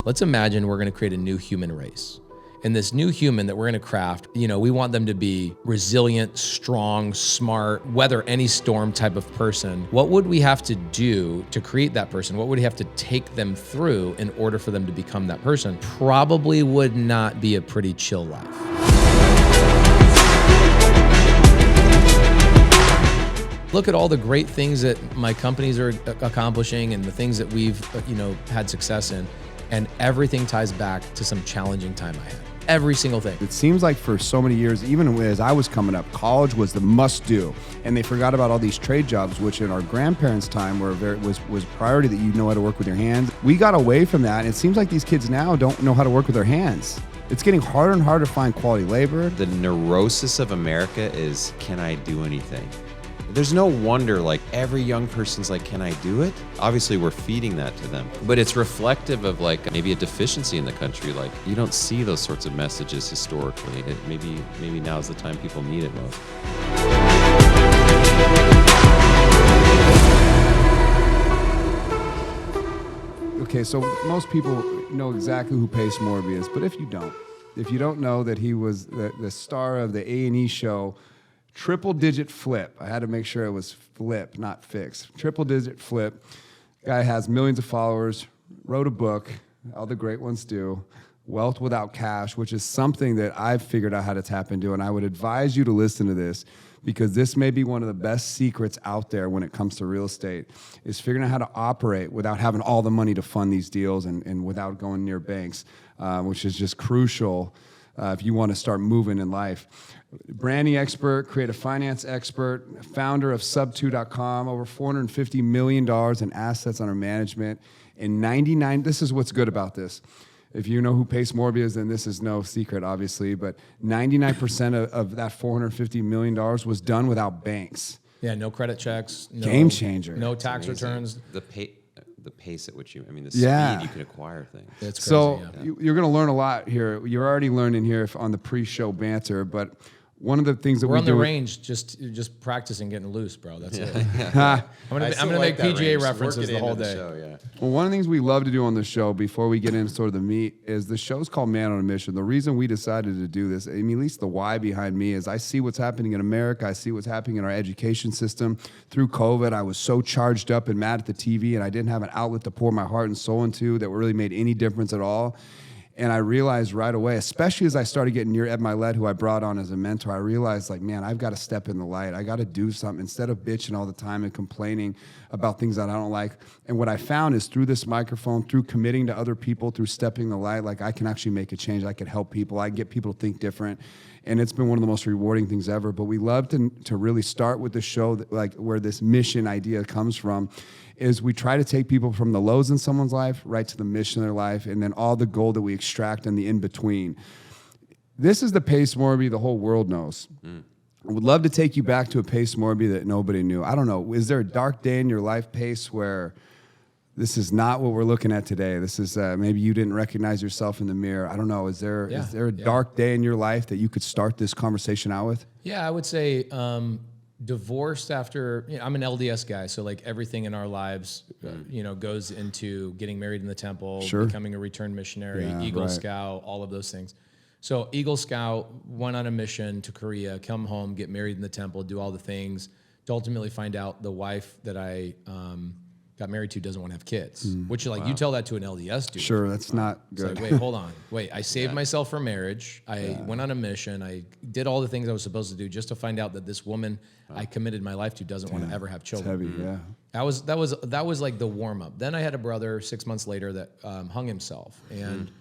Let's imagine we're going to create a new human race. And this new human that we're going to craft, we want them to be resilient, strong, smart, weather any storm type of person. What would we have to do to create that person? What would we have to take them through in order for them to become that person? Probably would not be a pretty chill life. Look at all the great things that my companies are accomplishing and the things that we've, had success in, and everything ties back to some challenging time I had. Every single thing. It seems like for so many years, even as I was coming up, college was the must-do, and they forgot about all these trade jobs, which in our grandparents' time was priority, that you know how to work with your hands. We got away from that, and it seems like these kids now don't know how to work with their hands. It's getting harder and harder to find quality labor. The neurosis of America is, can I do anything? There's no wonder, like, every young person's like, can I do it? Obviously, we're feeding that to them. But it's reflective of, like, maybe a deficiency in the country. Like, you don't see those sorts of messages historically. Maybe now's the time people need it most. Okay, so most people know exactly who Pace Morby is, but if you don't know that he was the star of the A&E show, Triple Digit Flip. I had to make sure it was flip, not fix. Triple Digit Flip. Guy has millions of followers, wrote a book, all the great ones do, Wealth Without Cash, which is something that I've figured out how to tap into, and I would advise you to listen to this because this may be one of the best secrets out there when it comes to real estate, is figuring out how to operate without having all the money to fund these deals and without going near banks, which is just crucial if you want to start moving in life. Branding expert, creative finance expert, founder of sub2.com, over $450 million in assets under management, and this is what's good about this. If you know who Pace Morby is, then this is no secret, obviously, but 99% of that $450 million was done without banks. Yeah, no credit checks. Game changer. No tax returns. The pace at which the speed you can acquire things. It's crazy, so yeah. You're going to learn a lot here. You're already learning here on the pre-show banter, but one of the things that we're we on do the range, just practicing getting loose, bro. That's it. I'm gonna make PGA references the whole day. Well, one of the things we love to do on the show before we get into sort of the meat is the show's called Man on a Mission. The reason we decided to do this, at least the why behind me, is I see what's happening in America. I see what's happening in our education system. Through COVID, I was so charged up and mad at the TV, and I didn't have an outlet to pour my heart and soul into that really made any difference at all. And I realized right away, especially as I started getting near Ed Milet, who I brought on as a mentor, I realized, like, man, I've got to step in the light. I got to do something instead of bitching all the time and complaining about things that I don't like. And what I found is through this microphone, through committing to other people, through stepping the light, like, I can actually make a change. I can help people. I can get people to think different. And it's been one of the most rewarding things ever. But we love to really start with the show, like, where this mission idea comes from, is we try to take people from the lows in someone's life right to the mission of their life, and then all the gold that we extract in the in-between. This is the Pace Morby the whole world knows. I would love to take you back to a Pace Morby that nobody knew. I don't know, is there a dark day in your life, Pace, where this is not what we're looking at today? This is maybe you didn't recognize yourself in the mirror. I don't know. Is there a dark day in your life that you could start this conversation out with? Yeah, I would say divorced after, I'm an LDS guy, so like everything in our lives, goes into getting married in the temple, becoming a returned missionary, Eagle Scout, all of those things. So Eagle Scout, went on a mission to Korea, come home, get married in the temple, do all the things, to ultimately find out the wife that I got married to doesn't want to have kids, which you tell that to an LDS dude. Sure, that's not good. It's like, wait, hold on. Wait, I saved myself for marriage. I went on a mission. I did all the things I was supposed to do just to find out that this woman I committed my life to doesn't want to ever have children. It's heavy, That was like the warm up. Then I had a brother 6 months later that hung himself, and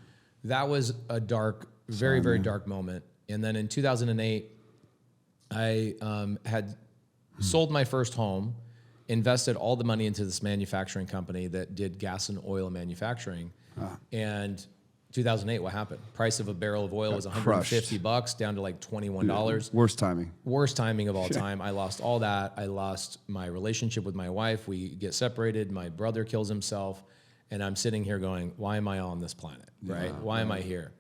that was a dark, very, very dark moment. And then in 2008, I had sold my first home, invested all the money into this manufacturing company that did gas and oil manufacturing. And 2008, what happened? Price of a barrel of oil was $150 down to like $21. Worst timing. Worst timing of all time. I lost all that. I lost my relationship with my wife. We get separated. My brother kills himself. And I'm sitting here going, why am I on this planet, right? Why am I here?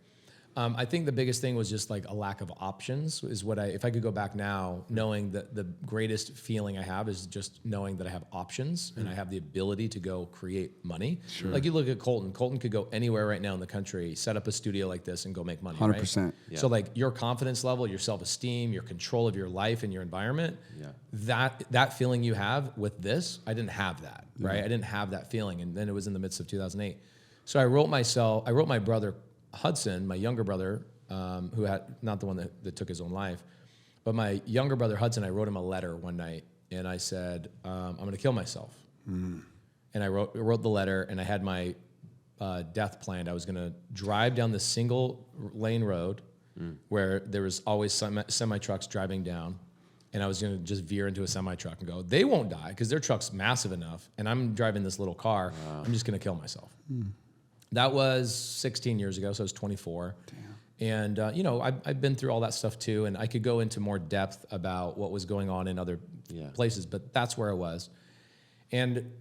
I think the biggest thing was just like a lack of options is what if I could go back now, knowing that the greatest feeling I have is just knowing that I have options and I have the ability to go create money. Sure. Like you look at Colton. Colton could go anywhere right now in the country, set up a studio like this and go make money, 100%. right? Yeah. So like your confidence level, your self-esteem, your control of your life and your environment, that feeling you have with this, I didn't have that, right? I didn't have that feeling. And then it was in the midst of 2008. So I wrote my brother, Hudson, my younger brother, who had, not the one that took his own life, but my younger brother, Hudson, I wrote him a letter one night and I said, I'm going to kill myself. And I wrote the letter and I had my death planned. I was going to drive down the single lane road where there was always semi trucks driving down. And I was going to just veer into a semi truck and go, they won't die because their truck's massive enough. And I'm driving this little car. Wow. I'm just going to kill myself. That was 16 years ago, so I was 24. Damn. And, I've been through all that stuff too, and I could go into more depth about what was going on in other places, but that's where I was. And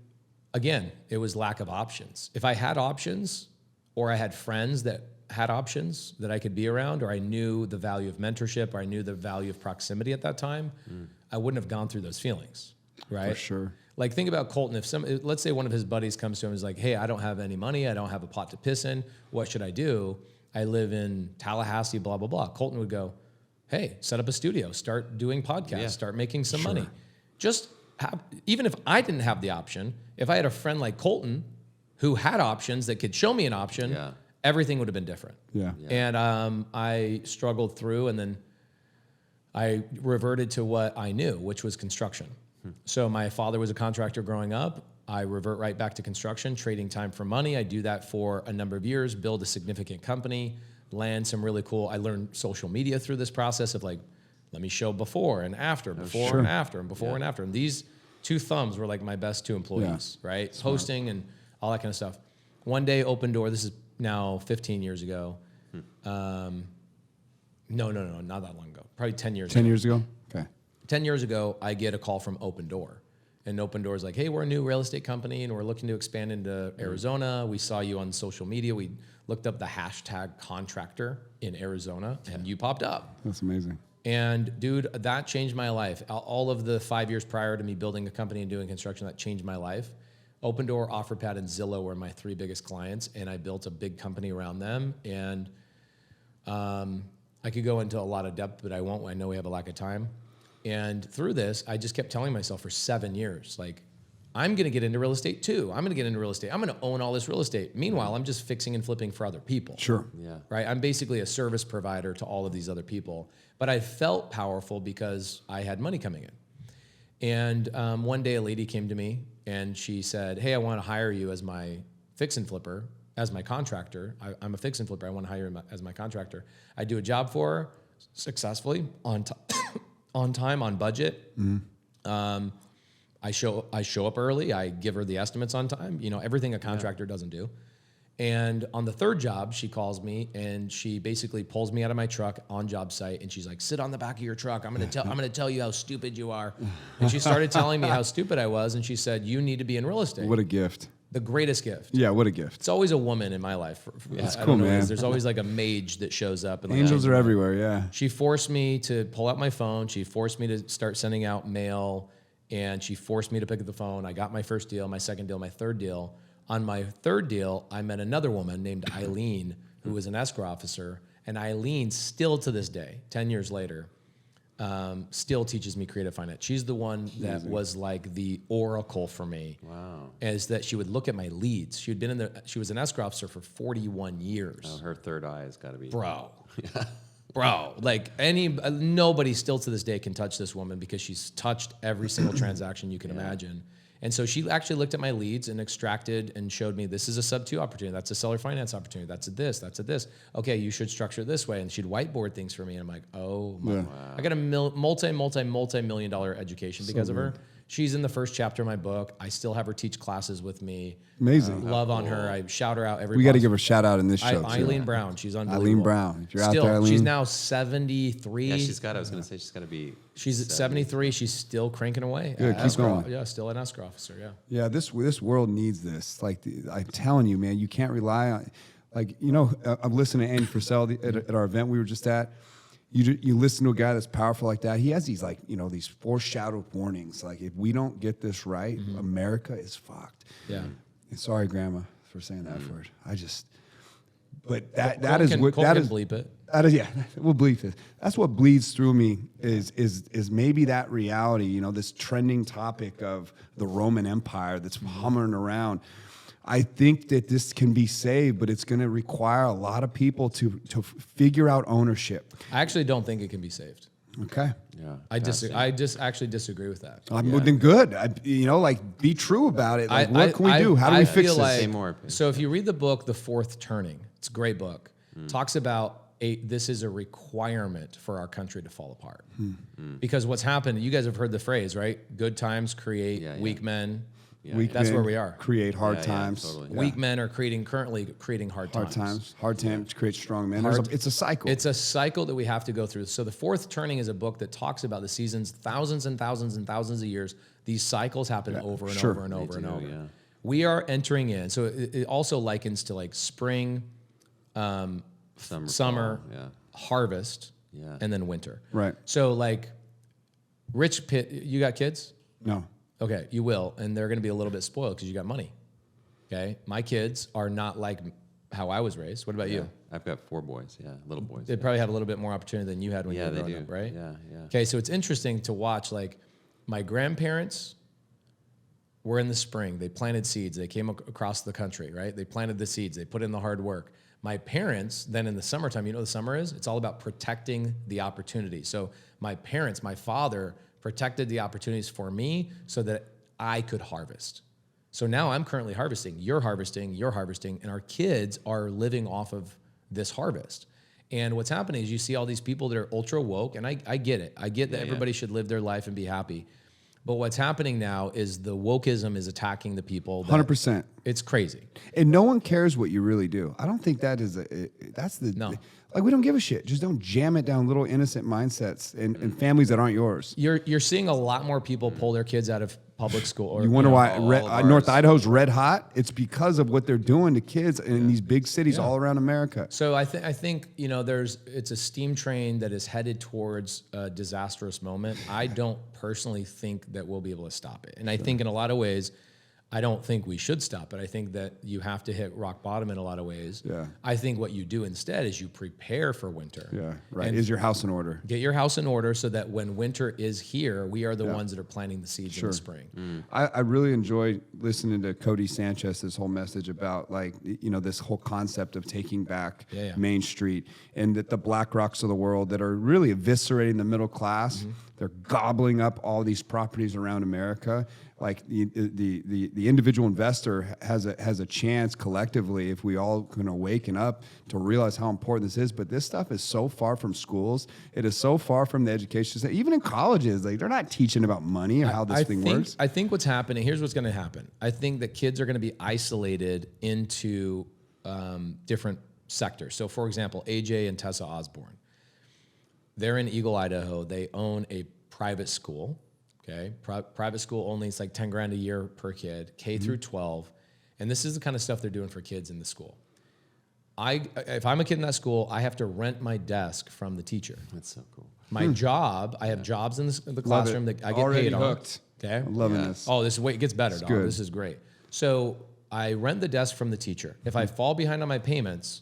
again, it was lack of options. If I had options, or I had friends that had options that I could be around, or I knew the value of mentorship, or I knew the value of proximity at that time, I wouldn't have gone through those feelings, right? For sure. Like think about Colton. Let's say one of his buddies comes to him and is like, hey, I don't have any money. I don't have a pot to piss in. What should I do? I live in Tallahassee, blah, blah, blah. Colton would go, hey, set up a studio, start doing podcasts, start making some money. Just even if I didn't have the option, if I had a friend like Colton who had options that could show me an option, everything would have been different. And I struggled through and then I reverted to what I knew, which was construction. So my father was a contractor growing up. I revert right back to construction, trading time for money. I do that for a number of years, build a significant company, land some really cool. I learned social media through this process of like, let me show before and after, before and after, and before and after. And these two thumbs were like my best two employees, right? Smart. Posting and all that kind of stuff. One day, Open Door, this is now 15 years ago. No, not that long ago. Probably 10 years ago. 10 years ago? Okay. 10 years ago, I get a call from Open Door. And Open Door is like, hey, we're a new real estate company and we're looking to expand into Arizona. We saw you on social media. We looked up the hashtag contractor in Arizona and you popped up. That's amazing. And dude, that changed my life. All of the 5 years prior to me building a company and doing construction, that changed my life. Open Door, OfferPad, and Zillow were my three biggest clients, and I built a big company around them. And I could go into a lot of depth, but I won't. I know we have a lack of time. And through this, I just kept telling myself for 7 years, like, I'm going to get into real estate too. I'm going to get into real estate. I'm going to own all this real estate. Meanwhile, I'm just fixing and flipping for other people. Sure. Yeah. Right? I'm basically a service provider to all of these other people. But I felt powerful because I had money coming in. And one day a lady came to me and she said, hey, I want to hire you as my fix and flipper, as my contractor. I'm a fix and flipper. I want to hire you as my contractor. I do a job for her successfully, on time, on budget. Mm-hmm. I show up early. I give her the estimates on time. You know, everything a contractor doesn't do. And on the third job, she calls me and she basically pulls me out of my truck on job site and she's like, sit on the back of your truck. I'm going to tell you how stupid you are. And she started telling me how stupid I was. And she said, you need to be in real estate. What a gift. The greatest gift. Yeah, what a gift. It's always a woman in my life. That's cool, man. There's always like a mage that shows up. And Angels are everywhere, yeah. She forced me to pull out my phone. She forced me to start sending out mail. And she forced me to pick up the phone. I got my first deal, my second deal, my third deal. On my third deal, I met another woman named Eileen, who was an escrow officer. And Eileen, still to this day, 10 years later, still teaches me creative finance. She's the one that was like the oracle for me. Wow. Is that she would look at my leads. She was an escrow officer for 41 years. Oh, her third eye has got to be. Bro. Bro, like nobody still to this day can touch this woman because she's touched every single transaction you can imagine. And so she actually looked at my leads and extracted and showed me, this is a sub 2 opportunity. That's a seller finance opportunity. That's a this. That's a this. Okay, you should structure it this way. And she'd whiteboard things for me. And I'm like, oh my. Wow. I got a multi-million dollar education because of her. She's in the first chapter of my book. I still have her teach classes with me. Amazing. Love on her. I shout her out every. We got to give her a shout out in this show. Eileen Brown. She's unbelievable. Eileen Brown. If you're out there, Eileen. She's now 73. Yeah, I was going to say she's got to be. She's at 73. She's still cranking away. Good, keep going. Yeah, still an escrow officer. Yeah. Yeah, this world needs this. Like I'm telling you, man, you can't rely on. Like, I'm listening to Andy Purcell at our event we were just at. You listen to a guy that's powerful like that. He has these these foreshadowed warnings. Like, if we don't get this right, America is fucked. Yeah. And sorry, Grandma, for saying that word. But that Cole is can- what Cole that can is. bleep it. That is, yeah, we'll bleep it. That's what bleeds through me is maybe that reality. This trending topic of the Roman Empire that's humming around. I think that this can be saved, but it's going to require a lot of people to figure out ownership. I actually don't think it can be saved. Okay. Yeah. I just actually disagree with that. Then good. Be true about it. Like, what can we do? How do we fix feel this? Say more. So if you read the book, The Fourth Turning, it's a great book. Talks about this is a requirement for our country to fall apart. Because what's happened, you guys have heard the phrase, right? Good times create weak men. Weak That's men where we are. Create hard Yeah, times. totally. Weak men are currently creating hard times. Hard times create strong men. It's a cycle. It's a cycle that we have to go through. So The Fourth Turning is a book that talks about the seasons, thousands and thousands and thousands of years. These cycles happen over and sure. over and over and do, over. yeah. We are entering in. So it also likens to like spring, Summer, summer, fall, yeah. harvest, Yeah. and then winter. Right. So like, you got kids? No. Okay, you will, and they're going to be a little bit spoiled because you got money. Okay, my kids are not like how I was raised. What about you? I've got 4 boys. Yeah, little boys. They probably have a little bit more opportunity than you had when you Yeah, were they growing do. up, right? Yeah, yeah. Okay, so it's interesting to watch. Like, my grandparents were in the spring. They planted seeds. They came across the country, right? They planted the seeds. They put in the hard work. My parents, then in the summertime, you know what the summer is? It's all about protecting the opportunity. So my parents, my father, protected the opportunities for me so that I could harvest. So now I'm currently harvesting, you're harvesting, and our kids are living off of this harvest. And what's happening is you see all these people that are ultra woke, and I get it. I get that everybody should live their life and be happy. But what's happening now is the wokeism is attacking the people. 100%. It's crazy. And no one cares what you really do. I don't think that's No. Like, we don't give a shit. Just don't jam it down little innocent mindsets and families that aren't yours. You're seeing a lot more people pull their kids out of public school. Or, You wonder why all of North ours. Idaho's red hot? It's because of what they're doing to kids in these big cities all around America. So I think it's a steam train that is headed towards a disastrous moment. I don't personally think that we'll be able to stop it, and I think in a lot of ways, I don't think we should stop it. I think that you have to hit rock bottom in a lot of ways. Yeah. I think what you do instead is you prepare for winter. Yeah, right. And Is your house in order? get your house in order so that when winter is here, we are the ones that are planting the seeds in the spring. I really enjoyed listening to Cody Sanchez, this whole message about this whole concept of taking back Main Street, and that the BlackRocks of the world that are really eviscerating the middle class. They're gobbling up all these properties around America. Like the individual investor has a chance collectively if we all can awaken up to realize how important this is. But this stuff is so far from schools. It is so far from the education system. Even in colleges, like, they're not teaching about money or how this thing works. I think what's happening, here's what's going to happen. I think that kids are going to be isolated into different sectors. So, for example, AJ and Tessa Osborne, they're in Eagle, Idaho. They own a private school. Okay, private school only, it's like 10 grand a year per kid, K through 12. And this is the kind of stuff they're doing for kids in the school. If I'm a kid in that school, I have to rent my desk from the teacher. That's so cool. My job, I have jobs in the classroom that I get Already paid on. hooked. Okay. I'm loving this. Oh, it gets better, dog. good. This is great. So I rent the desk from the teacher. If I fall behind on my payments,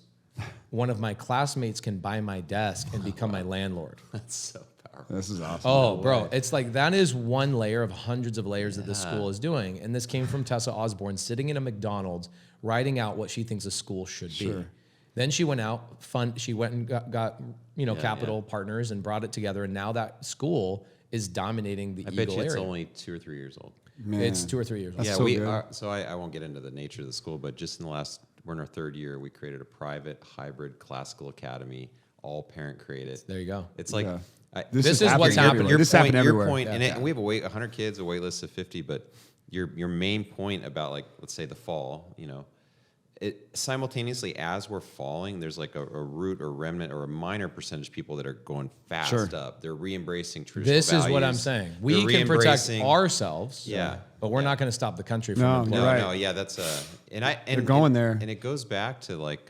one of my classmates can buy my desk and become my landlord. That's so powerful. This is awesome. Oh, bro, it's like that is one layer of hundreds of layers that the school is doing. And this came from Tessa Osborne sitting in a McDonald's, writing out what she thinks a school should be. Then she went out, she went and got capital partners and brought it together. And now that school is dominating the I Eagle bet you it's area. only 2 or 3 years old. Man. It's 2 or 3 years old. That's Yeah, so we good. are. So I won't get into the nature of the school, but just in the we're in our 3rd year, we created a private hybrid classical academy, all parent created. There you go. It's like Yeah. This is happening what's happening. everywhere. This happened everywhere. And we have 100 kids, a wait list of 50, but your main point about, like, let's say the fall, simultaneously as we're falling, there's like a root or remnant or a minor percentage of people that are going fast Sure. up. They're re-embracing traditional This values. is what I'm saying. They're We can protect re-embracing- ourselves, Yeah. but we're not going to stop the country from No, imploding. you're No, right. no, yeah, that's They're going there. and it goes back to like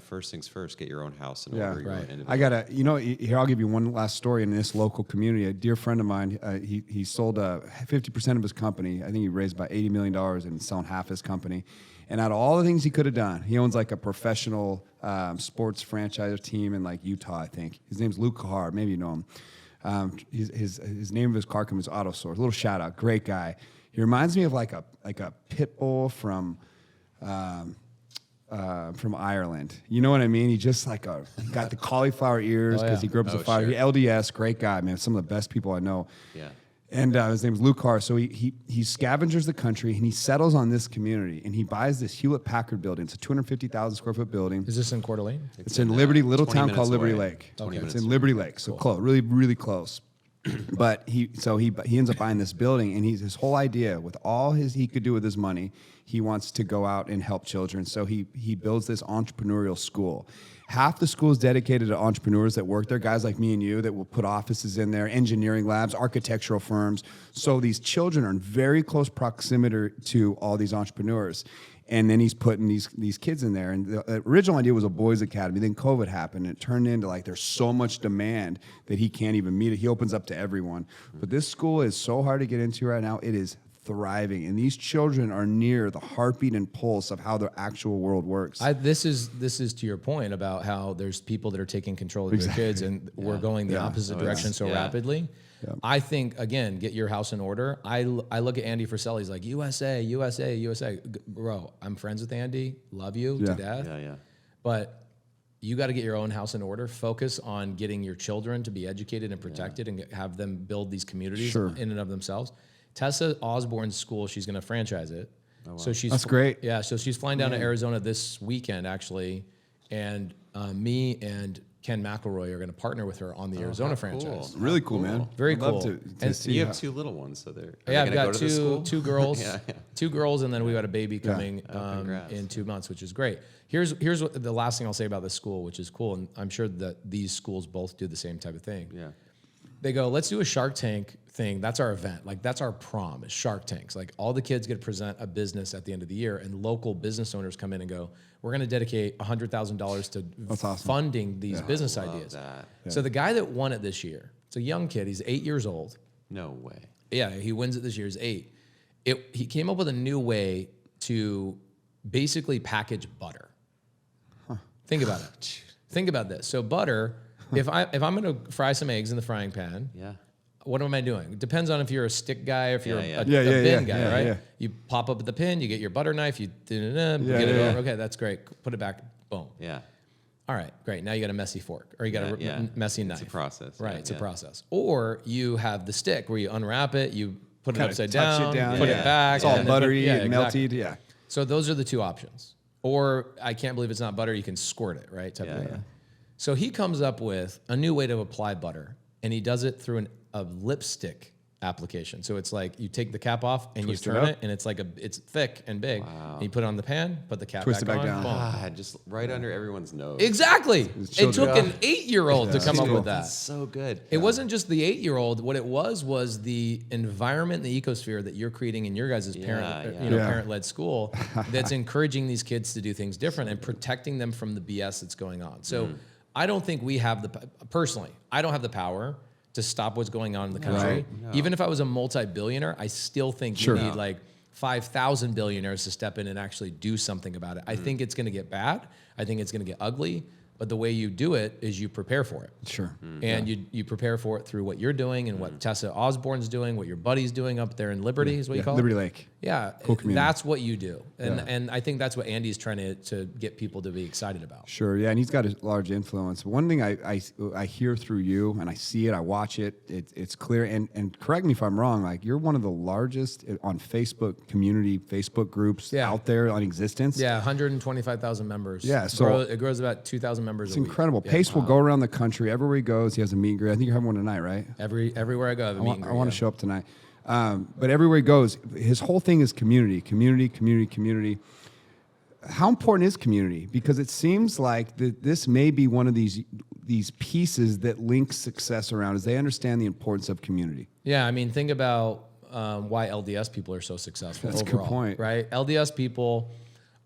first things first, get your own house in Yeah. order. your own Right. individual. Here, I'll give you one last story in this local community. A dear friend of mine, he sold 50% of his company. I think he raised about $80 million and selling half his company. And out of all the things he could have done, he owns like a professional sports franchise team in like Utah, I think. His name's Luke Kahar. Maybe you know him. His name of his car company is Auto Source. A little shout out. Great guy. He reminds me of like a pit bull from Ireland. You know what I mean? He just like he got the cauliflower ears because he grew up as a fighter. sure. LDS, great guy, man. Some of the best people I know. Yeah. And his name's Luke Carr. So he scavengers the country and he settles on this community and he buys this Hewlett Packard building. It's a 250,000 square foot building. Is this in Coeur d'Alene? It's in Liberty, little 20 town called minutes Liberty away. Lake. 20 It's minutes in Liberty Lake, so close, really, really close. But he ends up buying this building, and his whole idea with all he could do with his money, he wants to go out and help children. So he builds this entrepreneurial school. Half the school is dedicated to entrepreneurs that work there, guys like me and you that will put offices in there, engineering labs, architectural firms. So these children are in very close proximity to all these entrepreneurs. And then he's putting these kids in there. And the original idea was a boys' academy. Then COVID happened, and it turned into like there's so much demand that he can't even meet it. He opens up to everyone. But this school is so hard to get into right now. It is thriving, and these children are near the heartbeat and pulse of how the actual world works. This is to your point about how there's people that are taking control of their kids, and we're going the opposite direction so rapidly. I think, again, get your house in order. I look at Andy Frisell. He's like, USA, USA, USA. Bro, I'm friends with Andy. Love you to death. Yeah. But you got to get your own house in order. Focus on getting your children to be educated and protected and have them build these communities in and of themselves. Tessa Osborne's school, she's going to franchise it. Oh, wow. So That's great. Yeah, so she's flying down to Arizona this weekend, actually. And me and Ken McElroy are going to partner with her on the Arizona franchise. Cool. Really cool, man. Very I'd love cool. to And see You how- have two little ones, so they're Yeah, I've gonna got go to the school? two girls, Yeah. two girls, and then we got a baby coming congrats. in 2 months, which is great. Here's what the last thing I'll say about this school, which is cool, and I'm sure that these schools both do the same type of thing. Yeah. They go, let's do a Shark Tank thing. That's our event. Like, that's our prom, is Shark Tanks. Like, all the kids get to present a business at the end of the year, and local business owners come in and go, we're going to dedicate $100,000 to awesome. funding these business ideas. that. So the guy that won it this year, it's a young kid. He's 8 years old. No way. Yeah, he wins it this year. He's 8. He came up with a new way to basically package butter. Think about it. Think about this. So butter, if I'm going to fry some eggs in the frying pan, Yeah. what am I doing? It depends on if you're a stick guy or if you're Yeah, a yeah. bin guy, yeah, right? yeah. You pop up at the pin, you get your butter knife, you get it yeah, over. yeah. Okay, that's great. Put it back. Boom. Yeah. All right, great. Now you got a messy fork or you got a messy knife. It's a process. Right, Yeah, it's a yeah. process. Or you have the stick where you unwrap it, you put it Kinda upside touch down, it down, put yeah. it back. It's all and then buttery and exactly. melted. Yeah. So those are the two options. Or I can't believe it's not butter, you can squirt it, right? Type of thing. Yeah. So he comes up with a new way to apply butter, and he does it through a lipstick application. So it's like you take the cap off and Twist you it turn up. it, and it's like it's thick and big. And you put it on the pan, put the cap Twist it back on, down. boom. God, just right under everyone's nose. Exactly. It children. took an 8-year-old to come up with that. That's so good. It wasn't just the 8-year-old. What it was the environment, the ecosphere that you're creating in your guys' parent, yeah. Yeah. parent-led school that's encouraging these kids to do things different and protecting them from the BS that's going on. So I don't think we have personally, I don't have the power to stop what's going on in the country. Right. Even if I was a multi-billionaire, I still think Sure. you need like 5,000 billionaires to step in and actually do something about it. I think it's going to get bad. I think it's going to get ugly. But the way you do it is you prepare for it. Sure. And you prepare for it through what you're doing and what Tessa Osborne's doing, what your buddy's doing up there in Liberty is what you call Liberty it? Lake. Yeah, Cool community. that's what you do. And I think that's what Andy's trying to get people to be excited about. Sure, yeah, and he's got a large influence. One thing I hear through you, and I see it, I watch it, it's clear, and correct me if I'm wrong, like you're one of the largest on Facebook community, Facebook groups out there on existence. Yeah, 125,000 members. Yeah, so- it grows about 2,000 members It's a week. incredible. Yeah. Pace will go around the country. Everywhere he goes, he has a meet and greet. I think you're having one tonight, right? Everywhere I go, I have a meet and I greet, want yeah. to show up tonight. But everywhere he goes, his whole thing is community. how important is community? Because it seems like this may be one of these pieces that links success around, as they understand the importance of community. Yeah, I mean, think about why LDS people are so successful. That's a overall, good point. right? LDS people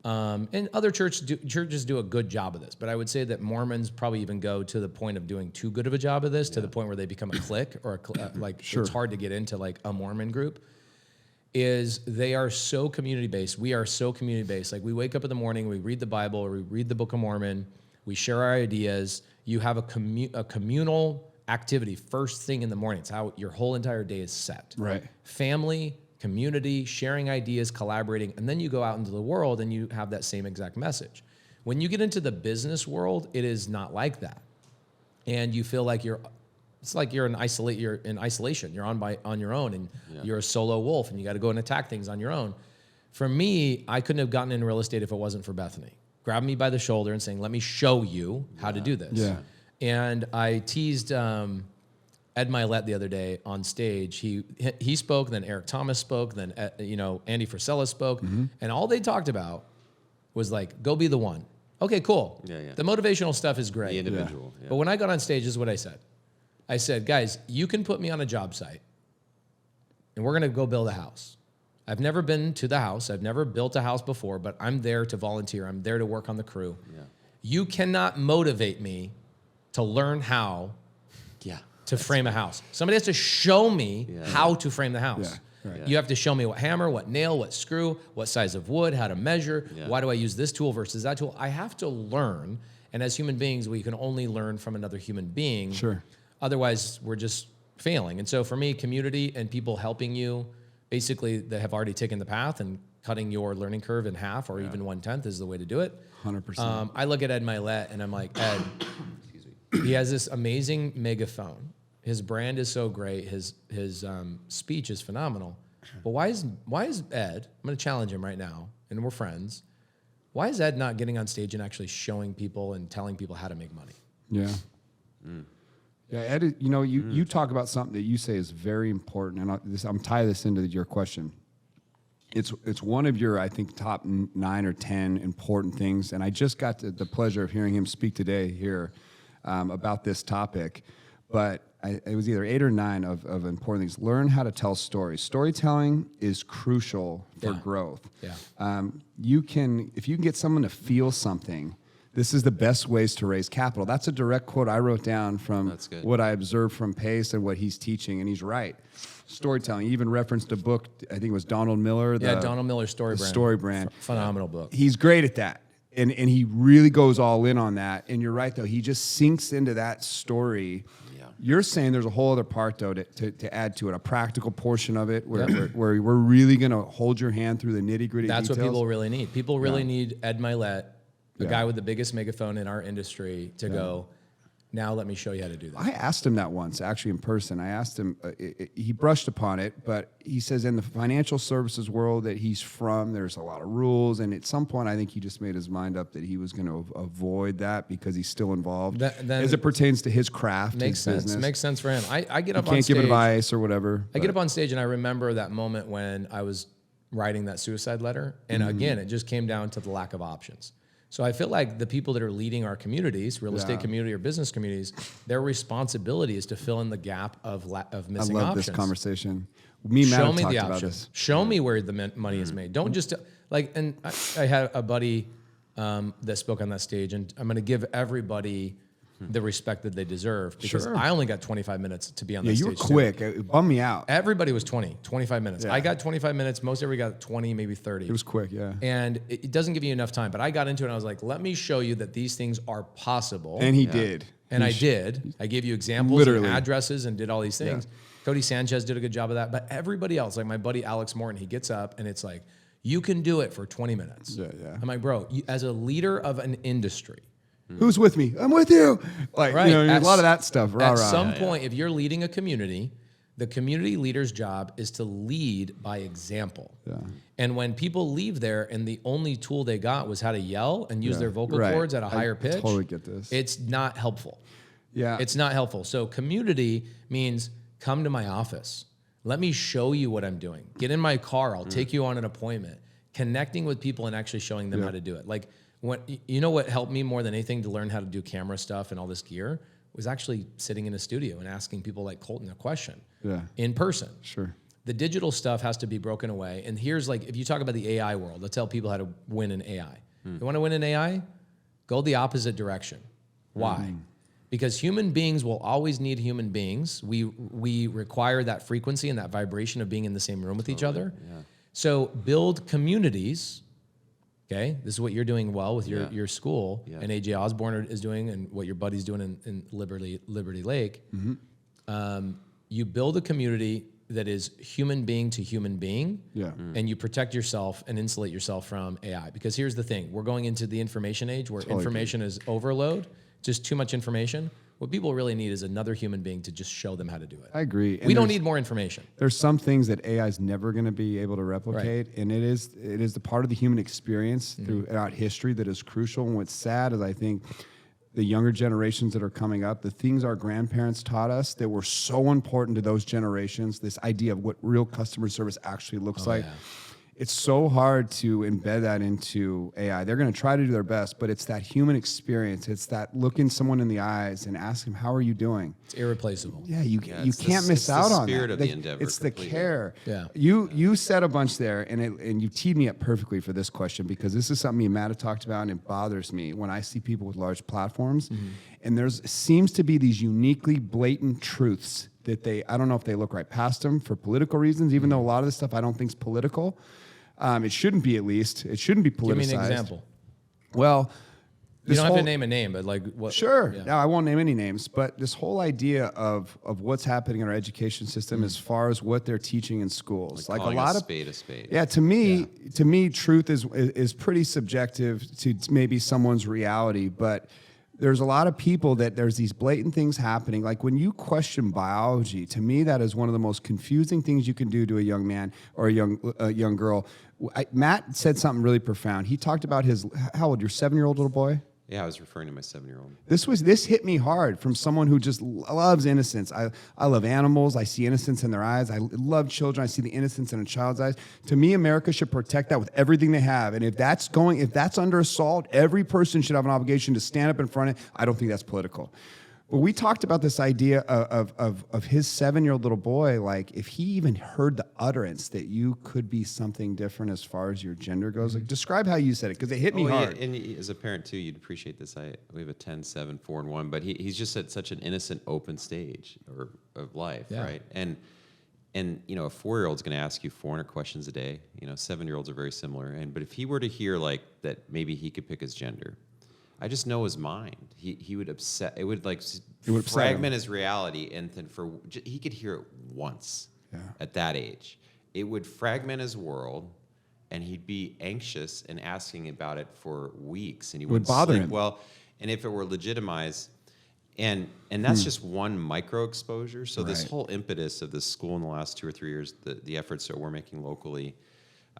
and other churches do a good job of this, but I would say that Mormons probably even go to the point of doing too good of a job of this, to the point where they become a clique or it's hard to get into like a Mormon group. Is they are so community-based. We are so community-based. Like we wake up in the morning, we read the Bible, or we read the Book of Mormon, we share our ideas. You have a communal activity first thing in the morning. It's how your whole entire day is set. Right. Family, community, sharing ideas, collaborating, and then you go out into the world and you have that same exact message. When you get into the business world, it is not like that. And you feel like it's like you're in isolation. You're on your own, and you're a solo wolf, and you got to go and attack things on your own. For me, I couldn't have gotten into real estate if it wasn't for Bethany. Grabbing me by the shoulder and saying, let me show you how to do this. Yeah. And I teased Ed Milet the other day on stage. He spoke, then Eric Thomas spoke, then Andy Frisella spoke, and all they talked about was like, go be the one. Okay, cool. Yeah. The motivational stuff is great. The individual. But when I got on stage, this is what I said. I said, guys, you can put me on a job site, and we're going to go build a house. I've never been to the house. I've never built a house before, but I'm there to volunteer. I'm there to work on the crew. Yeah. You cannot motivate me to learn how to frame a house. Somebody has to show me how to frame the house. Yeah, right. You have to show me what hammer, what nail, what screw, what size of wood, how to measure. Yeah. Why do I use this tool versus that tool? I have to learn. And as human beings, we can only learn from another human being. Sure. Otherwise, we're just failing. And so for me, community and people helping you, basically, that have already taken the path and cutting your learning curve in half or even 1/10 is the way to do it. 100%. I look at Ed Milet and I'm like, Ed, he has this amazing megaphone. His brand is so great. His speech is phenomenal. But why is Ed? I'm going to challenge him right now, and we're friends. Why is Ed not getting on stage and actually showing people and telling people how to make money? Yeah. Yeah, Ed, you talk about something that you say is very important, and I'm tying this into your question. It's one of your, I think, top 9 or 10 important things, and I just got the pleasure of hearing him speak today here about this topic. But it was either 8 or 9 of important things. Learn how to tell stories. Storytelling is crucial for growth. Yeah. If you can get someone to feel something, this is the best ways to raise capital. That's a direct quote I wrote down from what I observed from Pace and what he's teaching, and he's right. Storytelling. He even referenced a book, I think it was Donald Miller. Donald Miller's Story Brand. Story Brand. Phenomenal book. He's great at that. And he really goes all in on that. And you're right, though. He just sinks into that story. Yeah. You're saying there's a whole other part, though, to add to it, a practical portion of it where we're really going to hold your hand through the nitty-gritty details. That's what people really need. People really need Ed Milet, the guy with the biggest megaphone in our industry, to go, now let me show you how to do that. I asked him that once, actually, in person. I asked him, he brushed upon it, but he says in the financial services world that he's from, there's a lot of rules, and at some point, I think he just made his mind up that he was going to avoid that because he's still involved as it pertains to his craft, makes his sense. business. Makes sense for him. I get up you on can't stage. give advice or whatever. I get up on stage, and I remember that moment when I was writing that suicide letter, and again, it just came down to the lack of options. So I feel like the people that are leading our communities, real estate community or business communities, their responsibility is to fill in the gap of missing options. I love this conversation. Me and Matt Show me talked the about options. this. Show me where the money is made. Don't just and I had a buddy that spoke on that stage, and I'm going to give everybody the respect that they deserve because I only got 25 minutes to be on that stage. Yeah, you were quick. It bummed me out. Everybody was 25 minutes. Yeah. I got 25 minutes. Most everybody got 20, maybe 30. It was quick, yeah. And it doesn't give you enough time. But I got into it and I was like, let me show you that these things are possible. And he did. And I did. I gave you examples and addresses and did all these things. Yeah. Cody Sanchez did a good job of that. But everybody else, like my buddy Alex Morton, he gets up and it's like, you can do it for 20 minutes. Yeah. I'm like, bro, as a leader of an industry, who's with me? I'm with you. Like, a lot of that stuff. At some point, if you're leading a community, the community leader's job is to lead by example. Yeah. And when people leave there and the only tool they got was how to yell and use their vocal cords at a higher pitch, I totally get this. It's not helpful. Yeah. It's not helpful. So community means come to my office. Let me show you what I'm doing. Get in my car. I'll take you on an appointment. connecting with people and actually showing them how to do it. Like what helped me more than anything to learn how to do camera stuff and all this gear was actually sitting in a studio and asking people like Colton a question in person. Sure. The digital stuff has to be broken away. And here's like, if you talk about the AI world, let's tell people how to win in AI. You want to win in AI? Go the opposite direction. Why? Because human beings will always need human beings. We require that frequency and that vibration of being in the same room with each other. Yeah. So build communities. Okay, this is what you're doing well with your school, and AJ Osborne is doing, and what your buddy's doing in Liberty Lake. You build a community that is human being to human being, and you protect yourself and insulate yourself from AI. Because here's the thing: we're going into the information age where information is overload, just too much information. What people really need is another human being to just show them how to do it. I agree. We don't need more information. There's some things that AI is never going to be able to replicate, and it is the part of the human experience throughout history that is crucial. And what's sad is I think the younger generations that are coming up, the things our grandparents taught us that were so important to those generations, this idea of what real customer service actually looks like. Yeah. It's so hard to embed that into AI. They're going to try to do their best, but it's that human experience. It's that looking someone in the eyes and ask them, "How are you doing?" It's irreplaceable. Yeah, you can't miss out on that. It's the spirit of the endeavor. It's the care. Yeah. You said a bunch there, and you teed me up perfectly for this question, because this is something me and Matt have talked about, and it bothers me when I see people with large platforms, and there's seems to be these uniquely blatant truths that I don't know if they look right past them for political reasons, even though a lot of this stuff I don't think is political. It shouldn't be, at least. It shouldn't be politicized. Give me an example. Well, you don't have to name a name, but like what? Sure. Yeah. No, I won't name any names, but this whole idea of what's happening in our education system as far as what they're teaching in schools, like a lot of spade a spade. Yeah, to me, truth is pretty subjective to maybe someone's reality, but there's a lot of people that there's these blatant things happening. Like when you question biology, to me, that is one of the most confusing things you can do to a young man or a young girl. Matt said something really profound. He talked about how old, your 7-year-old little boy? Yeah, I was referring to my 7-year-old. This hit me hard from someone who just loves innocence. I love animals. I see innocence in their eyes. I love children. I see the innocence in a child's eyes. To me, America should protect that with everything they have. And if that's under assault, every person should have an obligation to stand up in front of it. I don't think that's political. But we talked about this idea of his 7-year-old little boy, like if he even heard the utterance that you could be something different as far as your gender goes. Like, describe how you said it, because it hit me hard. Yeah, and as a parent too, you'd appreciate this. We have a 10, 7, 4, and 1, but he's just at such an innocent, open stage of life, right? And a 4-year-old's going to ask you 400 questions a day. 7-year-olds are very similar. But if he were to hear like that, maybe he could pick his gender. I just know his mind. He would upset. It would fragment his reality, and then he could hear it once at that age. It would fragment his world, and he'd be anxious and asking about it for weeks, and he wouldn't bother sleep him. well. And if it were legitimized, and that's just one micro exposure. So this whole impetus of this school in the last 2 or 3 years, the efforts that we're making locally,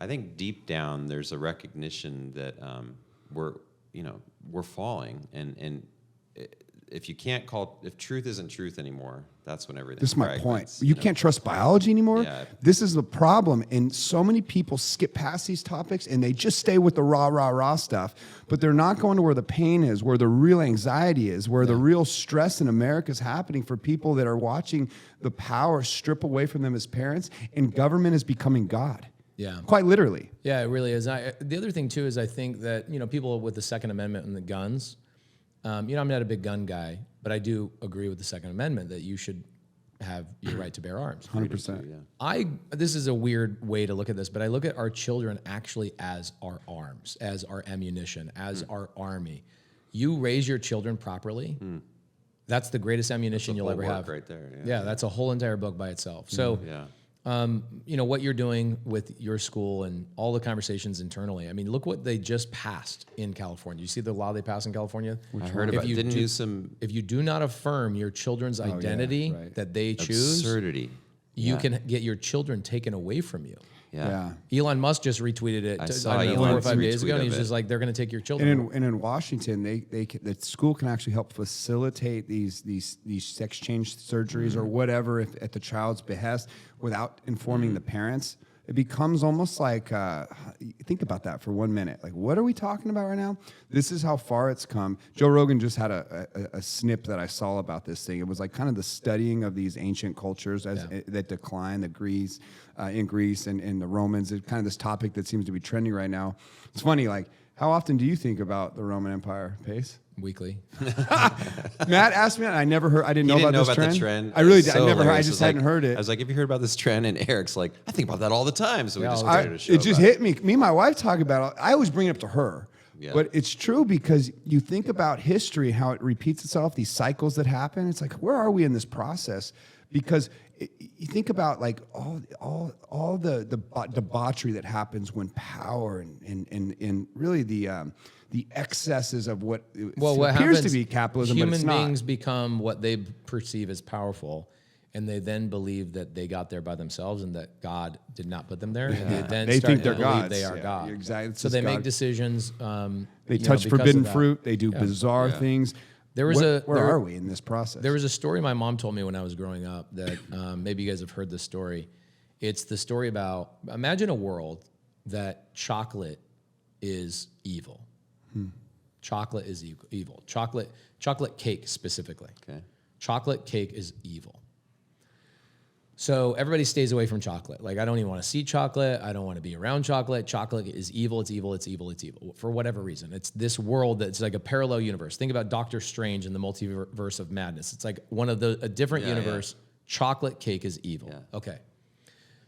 I think deep down there's a recognition that we're falling, and if truth isn't truth anymore, that's when everything. This is my point. You can't trust biology anymore. Yeah. This is the problem, and so many people skip past these topics and they just stay with the rah stuff. But they're not going to where the pain is, where the real anxiety is, where the real stress in America is happening for people that are watching the power strip away from them as parents, and government is becoming God. Yeah. Quite literally. Yeah, it really is. The other thing, too, is I think that, people with the Second Amendment and the guns, I'm not a big gun guy, but I do agree with the Second Amendment that you should have your right to bear arms. 100%. This is a weird way to look at this, but I look at our children actually as our arms, as our ammunition, as our army. You raise your children properly, that's the greatest ammunition you'll ever have. Right there. Yeah, that's a whole entire book by itself. So. What you're doing with your school and all the conversations internally. I mean, look what they just passed in California. You see the law they passed in California? I heard about it. If you do not affirm your children's identity that they choose, absurdity. You can get your children taken away from you. Yeah. Elon Musk just retweeted it. I saw 4 or 5 days ago, and he's just like, they're going to take your children. And in Washington, the school can actually help facilitate these sex change surgeries or whatever at the child's behest without informing the parents. it becomes almost like, think about that for 1 minute. Like, what are we talking about right now? This is how far it's come. Joe Rogan just had a snip that I saw about this thing. It was like kind of the studying of these ancient cultures that decline, in Greece and the Romans. It's kind of this topic that seems to be trending right now. It's funny, like, how often do you think about the Roman Empire, Pace? Weekly. Matt asked me, and I never heard. I didn't know about this trend. The trend. I really did. So I never heard. I hilarious. just It was hadn't heard it. I was like, have you heard about this trend? And Eric's like, I think about that all the time. So we Yeah, just all the created a show. It just about hit me. Me and my wife talk about it. I always bring it up to her. Yeah. But it's true because you think about history, how it repeats itself, these cycles that happen. It's like, where are we in this process? Because you think about like all the debauchery that happens when power and really the excesses of what What appears happens, to be capitalism, but human it's not. beings become what they perceive as powerful, and they then believe that they got there by themselves and that God did not put them there. And they then They start think they're to believe gods. they are Yeah, God. exactly. It's So just they make God. decisions. They touch because forbidden of that. fruit. They do bizarre things. There was where there- are we in this process? There was a story my mom told me when I was growing up that maybe you guys have heard this story. It's the story about, imagine a world that chocolate is evil. Chocolate is evil. Chocolate cake specifically. Okay. Chocolate cake is evil. So everybody stays away from chocolate. Like, I don't even want to see chocolate. I don't want to be around chocolate. Chocolate is evil. It's evil. It's evil. It's evil. For whatever reason. It's this world that's like a parallel universe. Think about Doctor Strange and the multiverse of madness. It's like a different universe. Chocolate cake is evil. Yeah. Okay.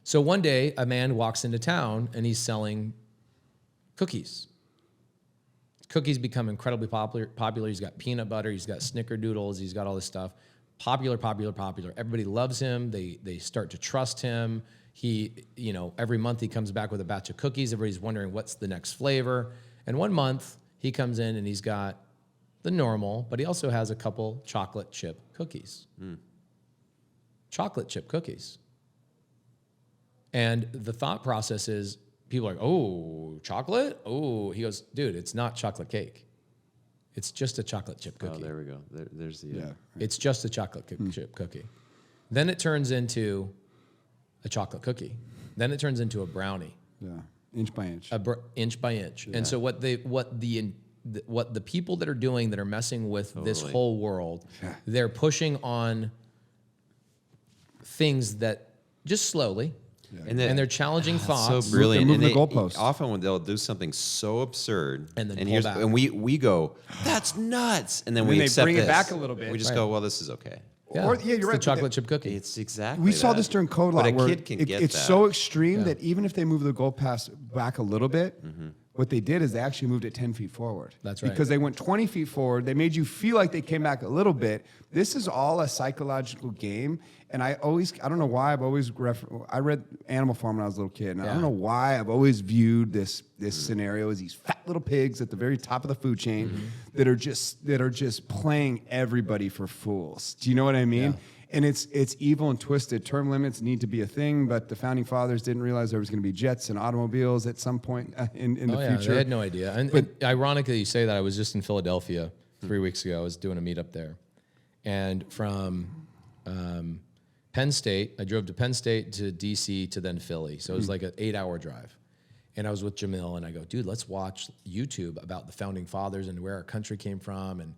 So one day, a man walks into town and he's selling cookies. Cookies become incredibly popular. He's got peanut butter. He's got snickerdoodles. He's got all this stuff. Popular. Everybody loves him. They start to trust him. He, every month he comes back with a batch of cookies. Everybody's wondering what's the next flavor. And one month he comes in and he's got the normal, but he also has a couple chocolate chip cookies. Chocolate chip cookies. And the thought process is, people are like, oh, chocolate? Oh, he goes, dude, it's not chocolate cake. It's just a chocolate chip cookie. Oh, there we go. There's the. Yeah. It's just a chocolate chip cookie. Then it turns into a chocolate cookie. Then it turns into a brownie. Yeah. Inch by inch. Inch by inch. And so what the people that are doing that are messing with this whole world, they're pushing on things that just slowly. And they're challenging thoughts. So brilliant. They're moving And the goalposts. often when they'll do something so absurd, And then pull here's back. and we go, that's nuts, and then we they accept bring it this. back a little bit. We just go, well, this is okay. Yeah, Or- it's you're the right. chocolate chip cookie. It's exactly. We saw that. this during Code But Law, a where kid can get it's that. so extreme that even if they move the goalpost back a little bit, Mm-hmm. what they did is they actually moved it 10 feet forward. That's right. Because they went 20 feet forward. They made you feel like they came back a little bit. This is all a psychological game. And I don't know why I've always, I read Animal Farm when I was a little kid. And I don't know why I've always viewed this scenario as these fat little pigs at the very top of the food chain that are just playing everybody for fools. Do you know what I mean? Yeah. And it's evil and twisted. Term limits need to be a thing, but the founding fathers didn't realize there was going to be jets and automobiles at some point in the future. They had no idea. And ironically, you say that. I was just in Philadelphia 3 weeks ago. I was doing a meetup there. And from Penn State, I drove to Penn State to D.C. to then Philly. So it was like an 8-hour drive. And I was with Jamil, and I go, dude, let's watch YouTube about the founding fathers and where our country came from. And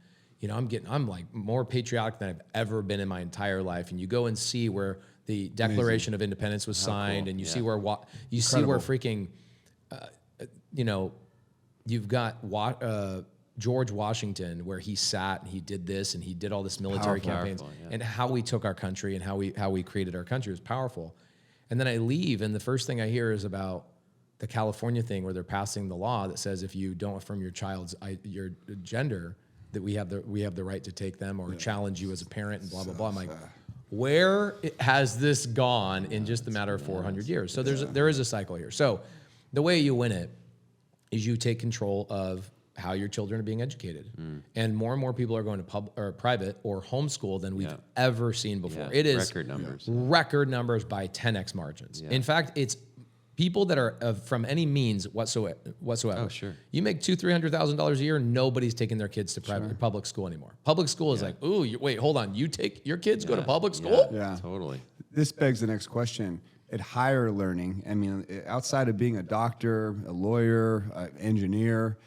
I'm like more patriotic than I've ever been in my entire life. And you go and see where the Declaration of Independence was signed, and you see where freaking, you've got George Washington, where he sat and he did this and he did all this military campaigns, and how we took our country and how we created our country was powerful. And then I leave, and the first thing I hear is about the California thing where they're passing the law that says if you don't affirm your child's your gender, that we have the right to take them or challenge you as a parent and blah blah blah. I'm like, where has this gone in just a matter of 400 years? So there is a cycle here. So the way you win it is you take control of how your children are being educated, and more people are going to private or homeschool than we've ever seen before. It is record numbers by 10x margins. In fact, it's people that are from any means whatsoever. Oh, sure. You make $200,000-$300,000 a year, nobody's taking their kids to public school anymore. Public school is like, ooh, wait, hold on. You take your kids go to public school? Yeah. Totally. This begs the next question. at higher learning, I mean, outside of being a doctor, a lawyer, engineer,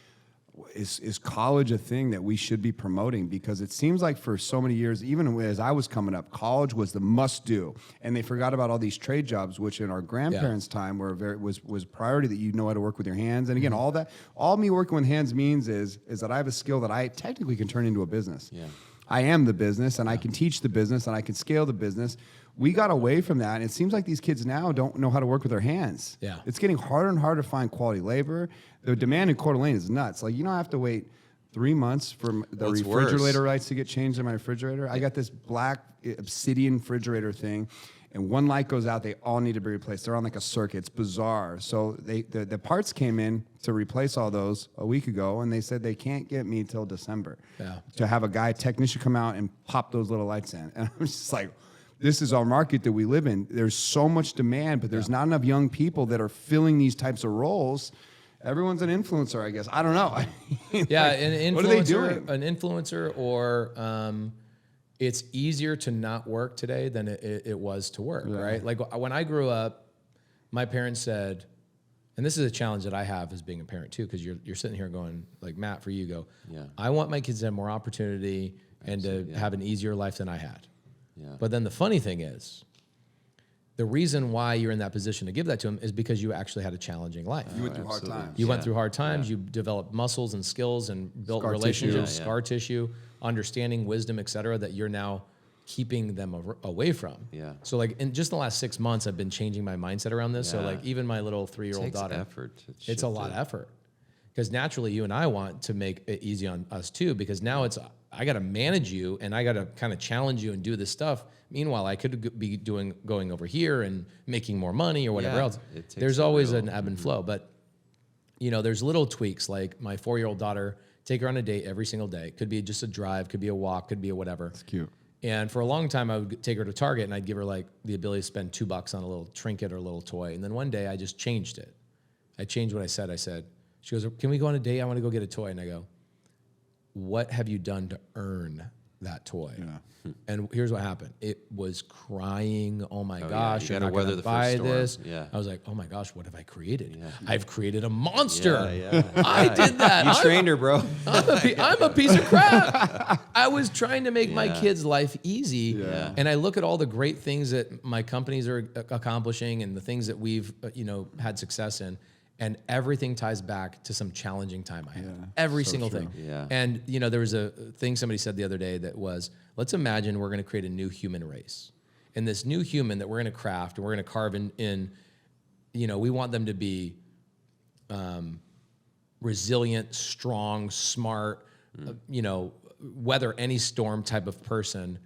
is college a thing that we should be promoting? Because it seems like for so many years, even as I was coming up, college was the must-do, and they forgot about all these trade jobs, which in our grandparents' time was priority, that you know how to work with your hands. And again, all me working with hands means is that I have a skill that I technically can turn into a business. Yeah. I am the business, and I can teach the business, and I can scale the business. We got away from that, and it seems like these kids now don't know how to work with their hands. Yeah. It's getting harder and harder to find quality labor. The demand in Coeur d'Alene is nuts. Like, you don't have to wait 3 months for the What's refrigerator worse? lights to get changed in my refrigerator. I got this black obsidian refrigerator thing, and one light goes out, they all need to be replaced. They're on like a circuit. It's bizarre. So the parts came in to replace all those a week ago, and they said they can't get me till December to have a technician come out and pop those little lights in. And I'm just like, this is our market that we live in. There's so much demand, but there's not enough young people that are filling these types of roles. Everyone's an influencer, I guess. I don't know. Yeah, an influencer, what are they doing? An influencer, or it's easier to not work today than it was to work, right? Like when I grew up, my parents said, and this is a challenge that I have as being a parent too, because you're sitting here going, like, Matt, for you go, I want my kids to have more opportunity and to have an easier life than I had. Yeah. But then the funny thing is, the reason why you're in that position to give that to them is because you actually had a challenging life. You went through hard times. You went through hard times. You developed muscles and skills and built Scar relationships, tissue. scar tissue, understanding, wisdom, et cetera, that you're now keeping them away from. Yeah. So like in just the last 6 months, I've been changing my mindset around this. So like even my little 3-year-old Takes daughter, effort to it's a lot of effort. Because naturally, you and I want to make it easy on us too. Because now I got to manage you, and I got to kind of challenge you and do this stuff. Meanwhile, I could be going over here and making more money or whatever else. There's always an ebb and flow, but you know, there's little tweaks. Like my 4-year-old daughter, take her on a date every single day. Could be just a drive, could be a walk, could be a whatever. It's cute. And for a long time, I would take her to Target and I'd give her like the ability to spend $2 on a little trinket or a little toy. And then one day I just changed it. I changed what I said. I said, she goes, "Can we go on a date? I want to go get a toy." And I go, "What have you done to earn that toy?" Yeah. And here's what happened. It was crying. Oh my gosh, you you're gotta not weather gonna the buy first storm. this. Yeah. I was like, oh my gosh, what have I created? Yeah. I've created a monster. Yeah. I did that. You trained her, bro. I'm a piece of crap. I was trying to make my kids' life easy. Yeah. And I look at all the great things that my companies are accomplishing and the things that we've had success in. And everything ties back to some challenging time I had. Yeah, Every so single true. thing. Yeah. And there was a thing somebody said the other day that was, let's imagine we're going to create a new human race. And this new human that we're going to craft and we're going to carve in, we want them to be resilient, strong, smart, weather any storm type of person.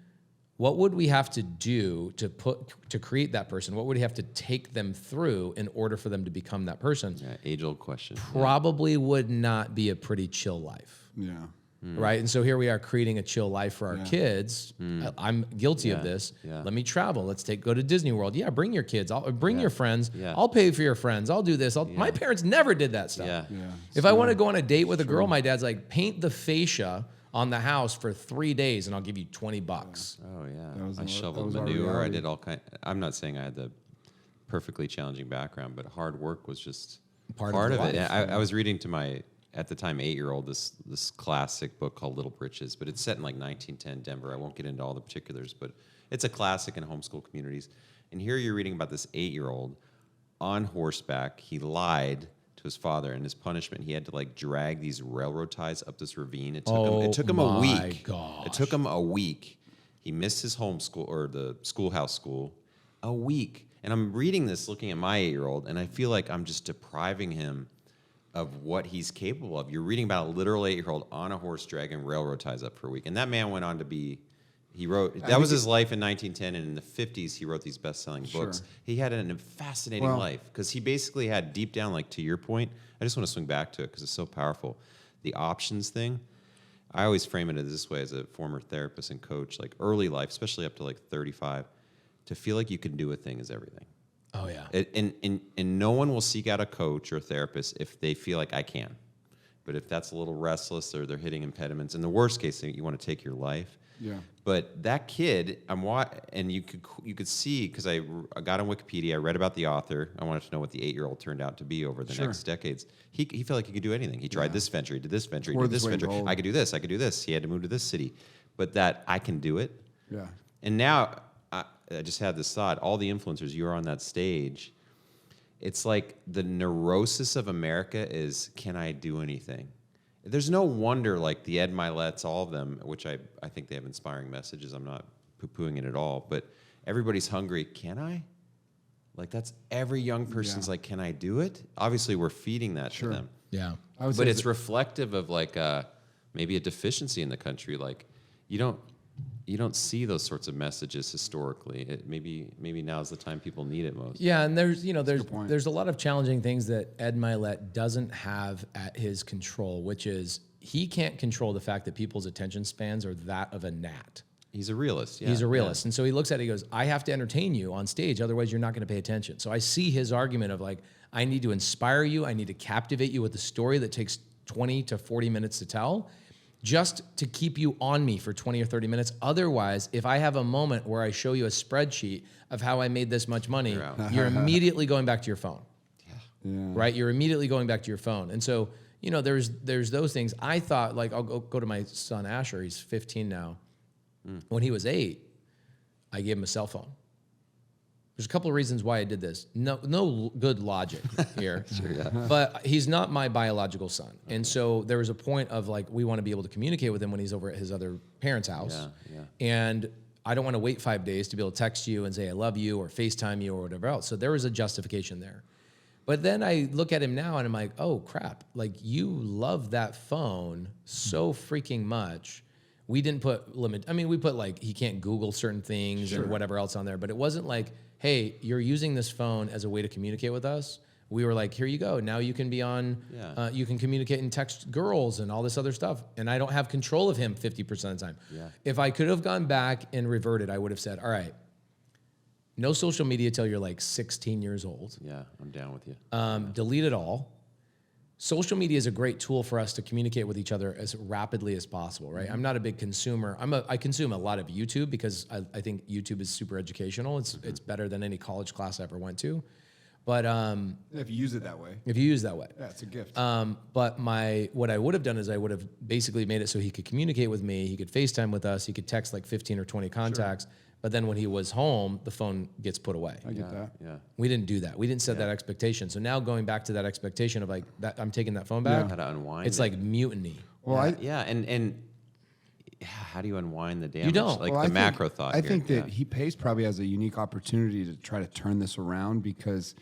What would we have to do to create that person? What would we have to take them through in order for them to become that person? Yeah, age-old question. Probably would not be a pretty chill life. Yeah. Right? And so here we are creating a chill life for our kids. I'm guilty of this. Yeah. Let me travel. Let's go to Disney World. Yeah, bring your kids. Bring your friends. Yeah. I'll pay for your friends. I'll do this. My parents never did that stuff. Yeah. Yeah. If I want to go on a date with a girl, my dad's like, paint the fascia on the house for 3 days and I'll give you $20. Oh yeah, was I our- shoveled that was our manure. I reality. did all kind. I'm not saying I had the perfectly challenging background, but hard work was just Part part of of it. life, And I was reading to my at the time 8-year-old this classic book called Little Britches, but it's set in like 1910 Denver. I won't get into all the particulars, but it's a classic in homeschool communities. And here you're reading about this 8-year-old on horseback. He lied to his father, and his punishment, he had to like drag these railroad ties up this ravine. It took him a my week. gosh. It took him a week. He missed his homeschool or the schoolhouse school a week. And I'm reading this looking at my 8-year-old, and I feel like I'm just depriving him of what he's capable of. You're reading about a literal 8-year-old on a horse dragging railroad ties up for a week. And that man went on to be, that was his life in 1910, and in the 50s, he wrote these best-selling books. He had a fascinating life, because he basically had deep down, like to your point, I just want to swing back to it because it's so powerful, the options thing. I always frame it this way as a former therapist and coach, like early life, especially up to like 35, to feel like you can do a thing is everything. Oh yeah. And no one will seek out a coach or a therapist if they feel like I can. But if that's a little restless or they're hitting impediments, in the worst case, you want to take your life, Yeah. But that kid, and you could see, because I got on Wikipedia, I read about the author. I wanted to know what the 8-year-old turned out to be over the next decades. He felt like he could do anything. He tried this venture, he did this venture, he did this venture. I could do this, I could do this. He had to move to this city. But that I can do it. Yeah. And now I just had this thought, all the influencers, you're on that stage. It's like the neurosis of America is, can I do anything? There's no wonder, like the Ed Milet's, all of them, which I think they have inspiring messages. I'm not poo-pooing it at all, but everybody's hungry. Can I? Like that's every young person's like, can I do it? Obviously, we're feeding that to them. Yeah. But it's reflective of like maybe a deficiency in the country. Like you don't see those sorts of messages historically. Maybe now's the time people need it most. Yeah, and there's a lot of challenging things that Ed Milet doesn't have at his control, which is he can't control the fact that people's attention spans are that of a gnat. He's a realist. Yeah, He's a realist. And so he looks at it, he goes, I have to entertain you on stage, otherwise you're not going to pay attention. So I see his argument of like, I need to inspire you, I need to captivate you with a story that takes 20 to 40 minutes to tell, just to keep you on me for 20 or 30 minutes. Otherwise, if I have a moment where I show you a spreadsheet of how I made this much money, you're immediately going back to your phone. Right? You're immediately going back to your phone. And so, there's those things. I thought, like, I'll go to my son Asher, he's 15 now. When he was 8, I gave him a cell phone. There's a couple of reasons why I did this. No good logic here. But he's not my biological son. Okay. And so there was a point of like, we want to be able to communicate with him when he's over at his other parents' house. And I don't want to wait 5 days to be able to text you and say, I love you, or FaceTime you, or whatever else. So there was a justification there. But then I look at him now and I'm like, oh crap, like you love that phone so freaking much. We didn't put limit. I mean, we put like, he can't Google certain things or whatever else on there, but it wasn't like, hey, you're using this phone as a way to communicate with us. We were like, here you go. Now you can be on, you can communicate and text girls and all this other stuff. And I don't have control of him 50% of the time. If I could have gone back and reverted, I would have said, all right, no social media till you're like 16 years old. Yeah, I'm down with you. Delete it all. Social media is a great tool for us to communicate with each other as rapidly as possible, right? I'm not a big consumer. I consume a lot of YouTube because I think YouTube is super educational. It's better than any college class I ever went to. But if you use it that way. If you use that way. Yeah, it's a gift. But what I would have done is I would have basically made it so he could communicate with me, he could FaceTime with us, he could text like 15 or 20 contacts. But then when he was home, the phone gets put away. I get that. Yeah. We didn't do that. We didn't set that expectation. So now going back to that expectation of like that, I'm taking that phone back. How to unwind it's it. like mutiny. Well, and how do you unwind the damage? You don't. Like well, the macro thought. I here. think that Pace probably has a unique opportunity to try to turn this around, because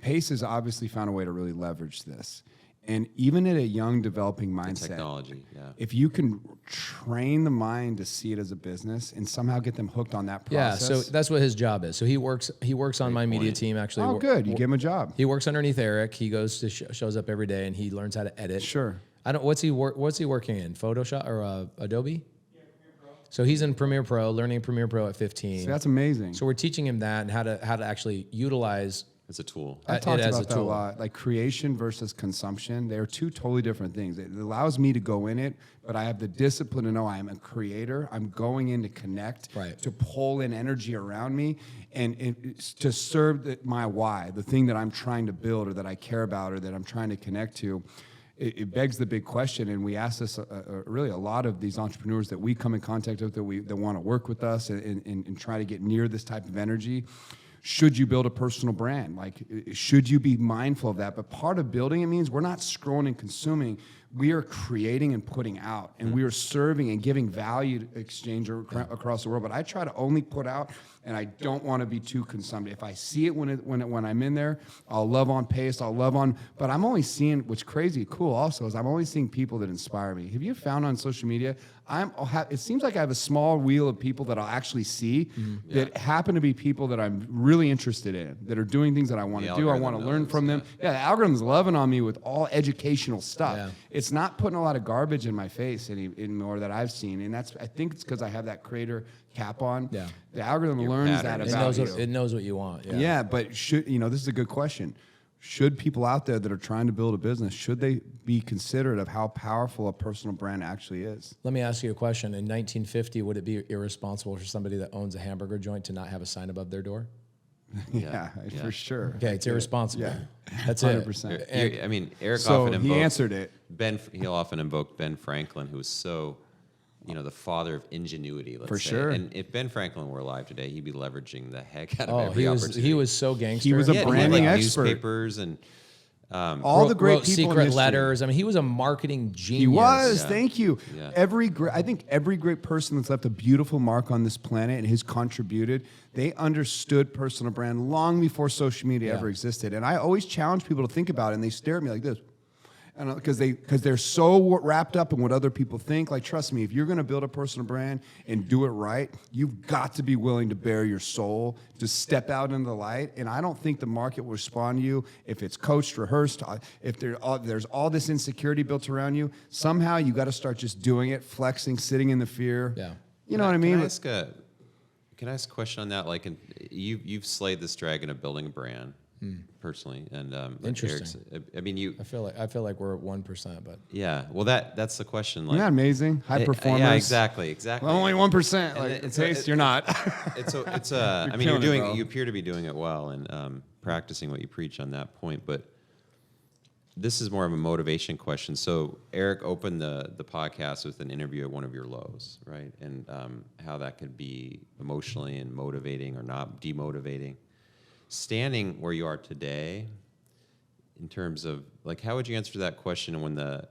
Pace has obviously found a way to really leverage this. And even at a young developing mindset, technology, if you can train the mind to see it as a business and somehow get them hooked on that process. Yeah, so that's what his job is. So he works on my media team actually. Oh, good. You give him a job. He works underneath Eric. He goes to shows up every day and he learns how to edit. Sure. What's he working in? Photoshop or Adobe? Yeah, Premiere Pro. So he's in Premiere Pro, learning Premiere Pro at 15. See, that's amazing. So we're teaching him that and how to actually utilize it's a tool. I've talked about that a lot. Like creation versus consumption, they're two totally different things. It allows me to go in it, but I have the discipline to know I am a creator. I'm going in to connect, to pull in energy around me, and to serve my why, the thing that I'm trying to build or that I care about or that I'm trying to connect to. It begs the big question, and we ask this really a lot of these entrepreneurs that we come in contact with that want to work with us and try to get near this type of energy. Should you build a personal brand? Like, should you be mindful of that? But part of building it means we're not scrolling and consuming. We are creating and putting out, and we are serving and giving value to exchange across the world. But I try to only put out, and I don't want to be too consumed. If I see it when I'm in there, I'll love on Pace, but I'm only seeing, what's crazy, cool also, is I'm only seeing people that inspire me. Have you found on social media, it seems like I have a small wheel of people that I'll actually see that happen to be people that I'm really interested in, that are doing things that I want to do. I want to learn from them. Yeah, the algorithm's loving on me with all educational stuff. Yeah. It's not putting a lot of garbage in my face anymore that I've seen, and I think it's because I have that creator cap on. Yeah. The algorithm learns that about you. It knows what you want. Yeah, but this is a good question. should people out there that are trying to build a business, should they be considerate of how powerful a personal brand actually is? Let me ask you a question. In 1950, would it be irresponsible for somebody that owns a hamburger joint to not have a sign above their door? Yeah, for sure. Okay, it's irresponsible. Yeah. That's 100%. it. I mean, Eric So often he invokes answered it. He'll often invoke Ben Franklin, who was so, the father of ingenuity. Let's For say. sure. And if Ben Franklin were alive today, he'd be leveraging the heck out of Oh, every opportunity. he was so gangster. He was a he had, branding like, expert. newspapers and All the great wrote people in secret history. letters. I mean, he was a marketing genius. He was. Yeah. Thank you. Yeah. I think every great person that's left a beautiful mark on this planet and has contributed, they understood personal brand long before social media ever existed. And I always challenge people to think about it, and they stare at me like this. And because they're so wrapped up in what other people think. Like, trust me, if you're going to build a personal brand and do it right, you've got to be willing to bare your soul, to step out into the light. And I don't think the market will respond to you if it's coached, rehearsed, if there's all this insecurity built around you. Somehow you got to start just doing it, flexing, sitting in the fear. Yeah. You know what I mean? Can I ask a question on that? Like, you've slayed this dragon of building a brand. Personally, and Interesting. I mean, I feel like we're at 1%, but yeah. Well, that's the question. Like, Isn't that amazing? High performers. Yeah, exactly. Well, only 1%. And Like, it's Pace, you're not. It's I mean, killing it, bro. you appear to be doing it well and practicing what you preach on that point. But this is more of a motivation question. So Eric opened the podcast with an interview at one of your lows, right? And how that could be emotionally and motivating or not demotivating. Standing where you are today, in terms of, like, how would you answer that question when the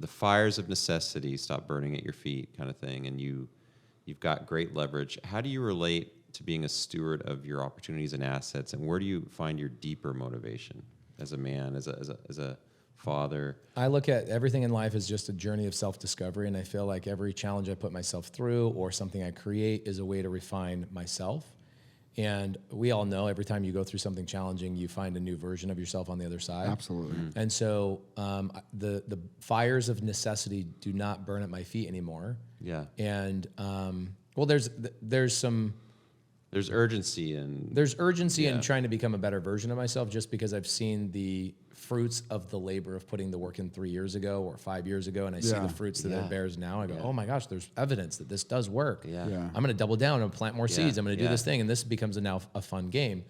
fires of necessity stop burning at your feet, kind of thing, and you've got great leverage? How do you relate to being a steward of your opportunities and assets, and where do you find your deeper motivation as a man, as a father? I look at everything in life as just a journey of self-discovery, and I feel like every challenge I put myself through or something I create is a way to refine myself. And we all know every time you go through something challenging, you find a new version of yourself on the other side. Absolutely. And so the fires of necessity do not burn at my feet anymore. Yeah. And well, there's urgency and in trying to become a better version of myself, just because I've seen the fruits of the labor of putting the work in 3 years ago or 5 years ago, and I see the fruits that it bears now. I go, oh my gosh, there's evidence that this does work. Yeah. I'm going to double down and plant more seeds. I'm going to do this thing, and this becomes now a fun game.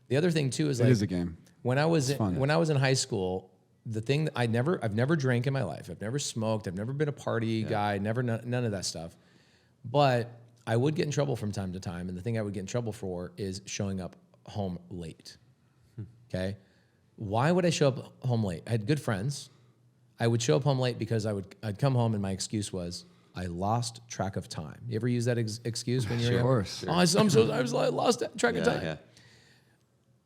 The other thing too is It is a game. When I was in high school, the thing that I've never drank in my life. I've never smoked. I've never been a party guy. None of that stuff. But I would get in trouble from time to time, and the thing I would get in trouble for is showing up home late. Okay? Why would I show up home late? I had good friends. I would show up home late because I'd come home and my excuse was I lost track of time. You ever use that excuse when you're young? Sure. Oh, I lost track of time. Yeah.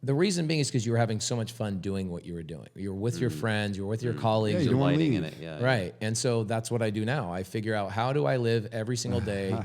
The reason being is because you were having so much fun doing what you were doing. You were with your friends, you were with your colleagues. you don't wanna Delighting in leave. it. Yeah. Right. And so that's what I do now. I figure out, how do I live every single day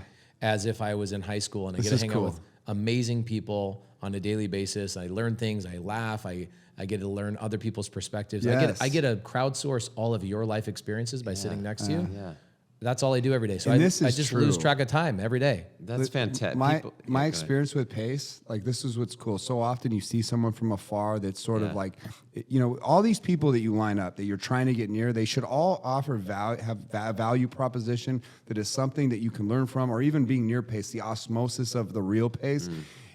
as if I was in high school, and I get to hang out with amazing people on a daily basis. I learn things, I laugh, I get to learn other people's perspectives. Yes. I get to crowdsource all of your life experiences by sitting next to you. Yeah. That's all I do every day. So And I this is just true. lose track of time every day. That's fantastic. My experience with Pace, like, this is what's cool. So often you see someone from afar that's sort of like, all these people that you line up that you're trying to get near, they should all offer have a value proposition that is something that you can learn from, or even being near Pace, the osmosis of the real Pace.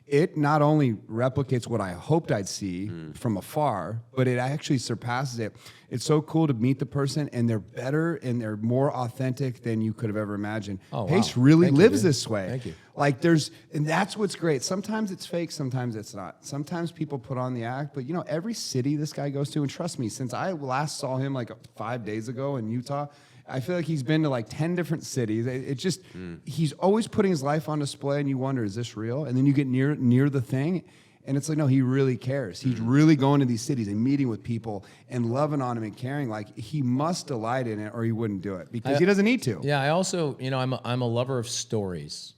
It not only replicates what I hoped I'd see from afar, but it actually surpasses it. It's so cool to meet the person, and they're better and they're more authentic than you could have ever imagined. Oh, wow. Pace really Thank you, lives dude. this way. Thank you. Like, and that's what's great. Sometimes it's fake, sometimes it's not. Sometimes people put on the act, but every city this guy goes to, and trust me, since I last saw him like 5 days ago in Utah, I feel like he's been to like 10 different cities. It just, he's always putting his life on display, and you wonder, is this real? And then you get near the thing, and it's like, no, he really cares. He's really going to these cities and meeting with people and loving on them and caring. Like, he must delight in it, or he wouldn't do it, because he doesn't need to. Yeah, I also, I'm a lover of stories.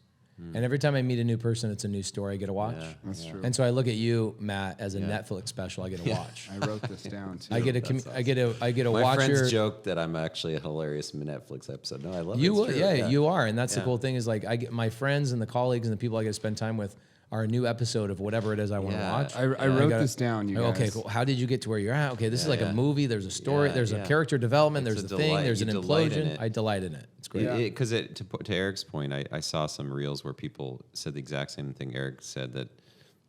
And every time I meet a new person, it's a new story I get to watch. Yeah, that's true. And so I look at you, Matt, as a Netflix special I get to watch. I wrote this down too. I get to My watch friends your. joke that I'm actually a hilarious Netflix episode. No, I love it. You It's will, true. you are, and that's the Yeah. cool thing is, like, I get my friends and the colleagues and the people I get to spend time with or a new episode of whatever it is I want to Yeah. watch. I wrote this down, you guys. Okay, cool. How did you get to where you're at? Okay, this is like yeah. a movie. There's a story. Yeah, there's yeah. a character development. It's There's a a thing. delight. There's an You delight in implosion. it. I delight in it. It's great. Because to Eric's point, I saw some reels where people said the exact same thing Eric said, that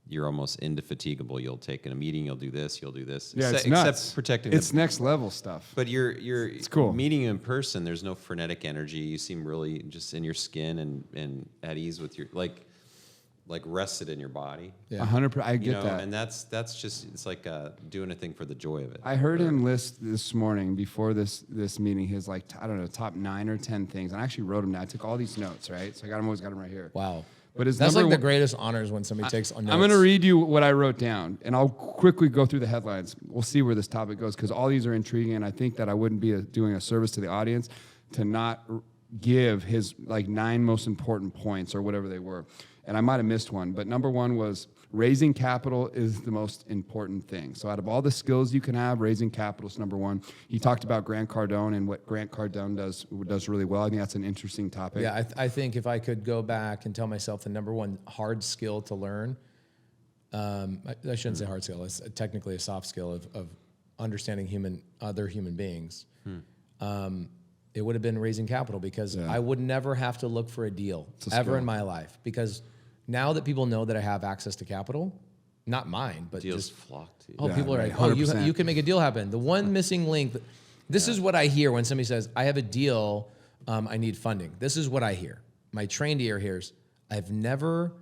you're almost indefatigable. You'll take in a meeting, you'll do this, you'll do this. Yeah, it's except nuts. protecting It's the, next level stuff. but you're cool. meeting you in person. There's no frenetic energy. You seem really just in your skin and at ease with your like rested in your body. Yeah. 100%. I You get know, that. and that's just it's like doing a thing for the joy of it. I heard him list this morning before this meeting his like I don't know, top 9 or 10 things, and I actually wrote them down. I took all these notes, right? So I always got them right here. Wow. But his That's number like the one- greatest honors when somebody takes on notes. I'm going to read you what I wrote down, and I'll quickly go through the headlines. We'll see where this topic goes, because all these are intriguing, and I think that I wouldn't be doing a service to the audience to not give his like 9 most important points or whatever they were. And I might have missed one, but number 1 was raising capital is the most important thing. So out of all the skills you can have, raising capital is number 1. He talked about Grant Cardone and what Grant Cardone does really well. I think that's an interesting topic. Yeah, I think if I could go back and tell myself the number one hard skill to learn, I shouldn't say hard skill. It's technically a soft skill of understanding other human beings. It would have been raising capital, because I would never have to look for a deal ever in my life, because now that people know that I have access to capital, not mine, but Deals just flock to you. oh, Yeah, people are right, like, oh, 100%. you can make a deal happen. The one missing link. This is what I hear when somebody says, I have a deal, I need funding. This is what I hear. My trained ear hears, I've never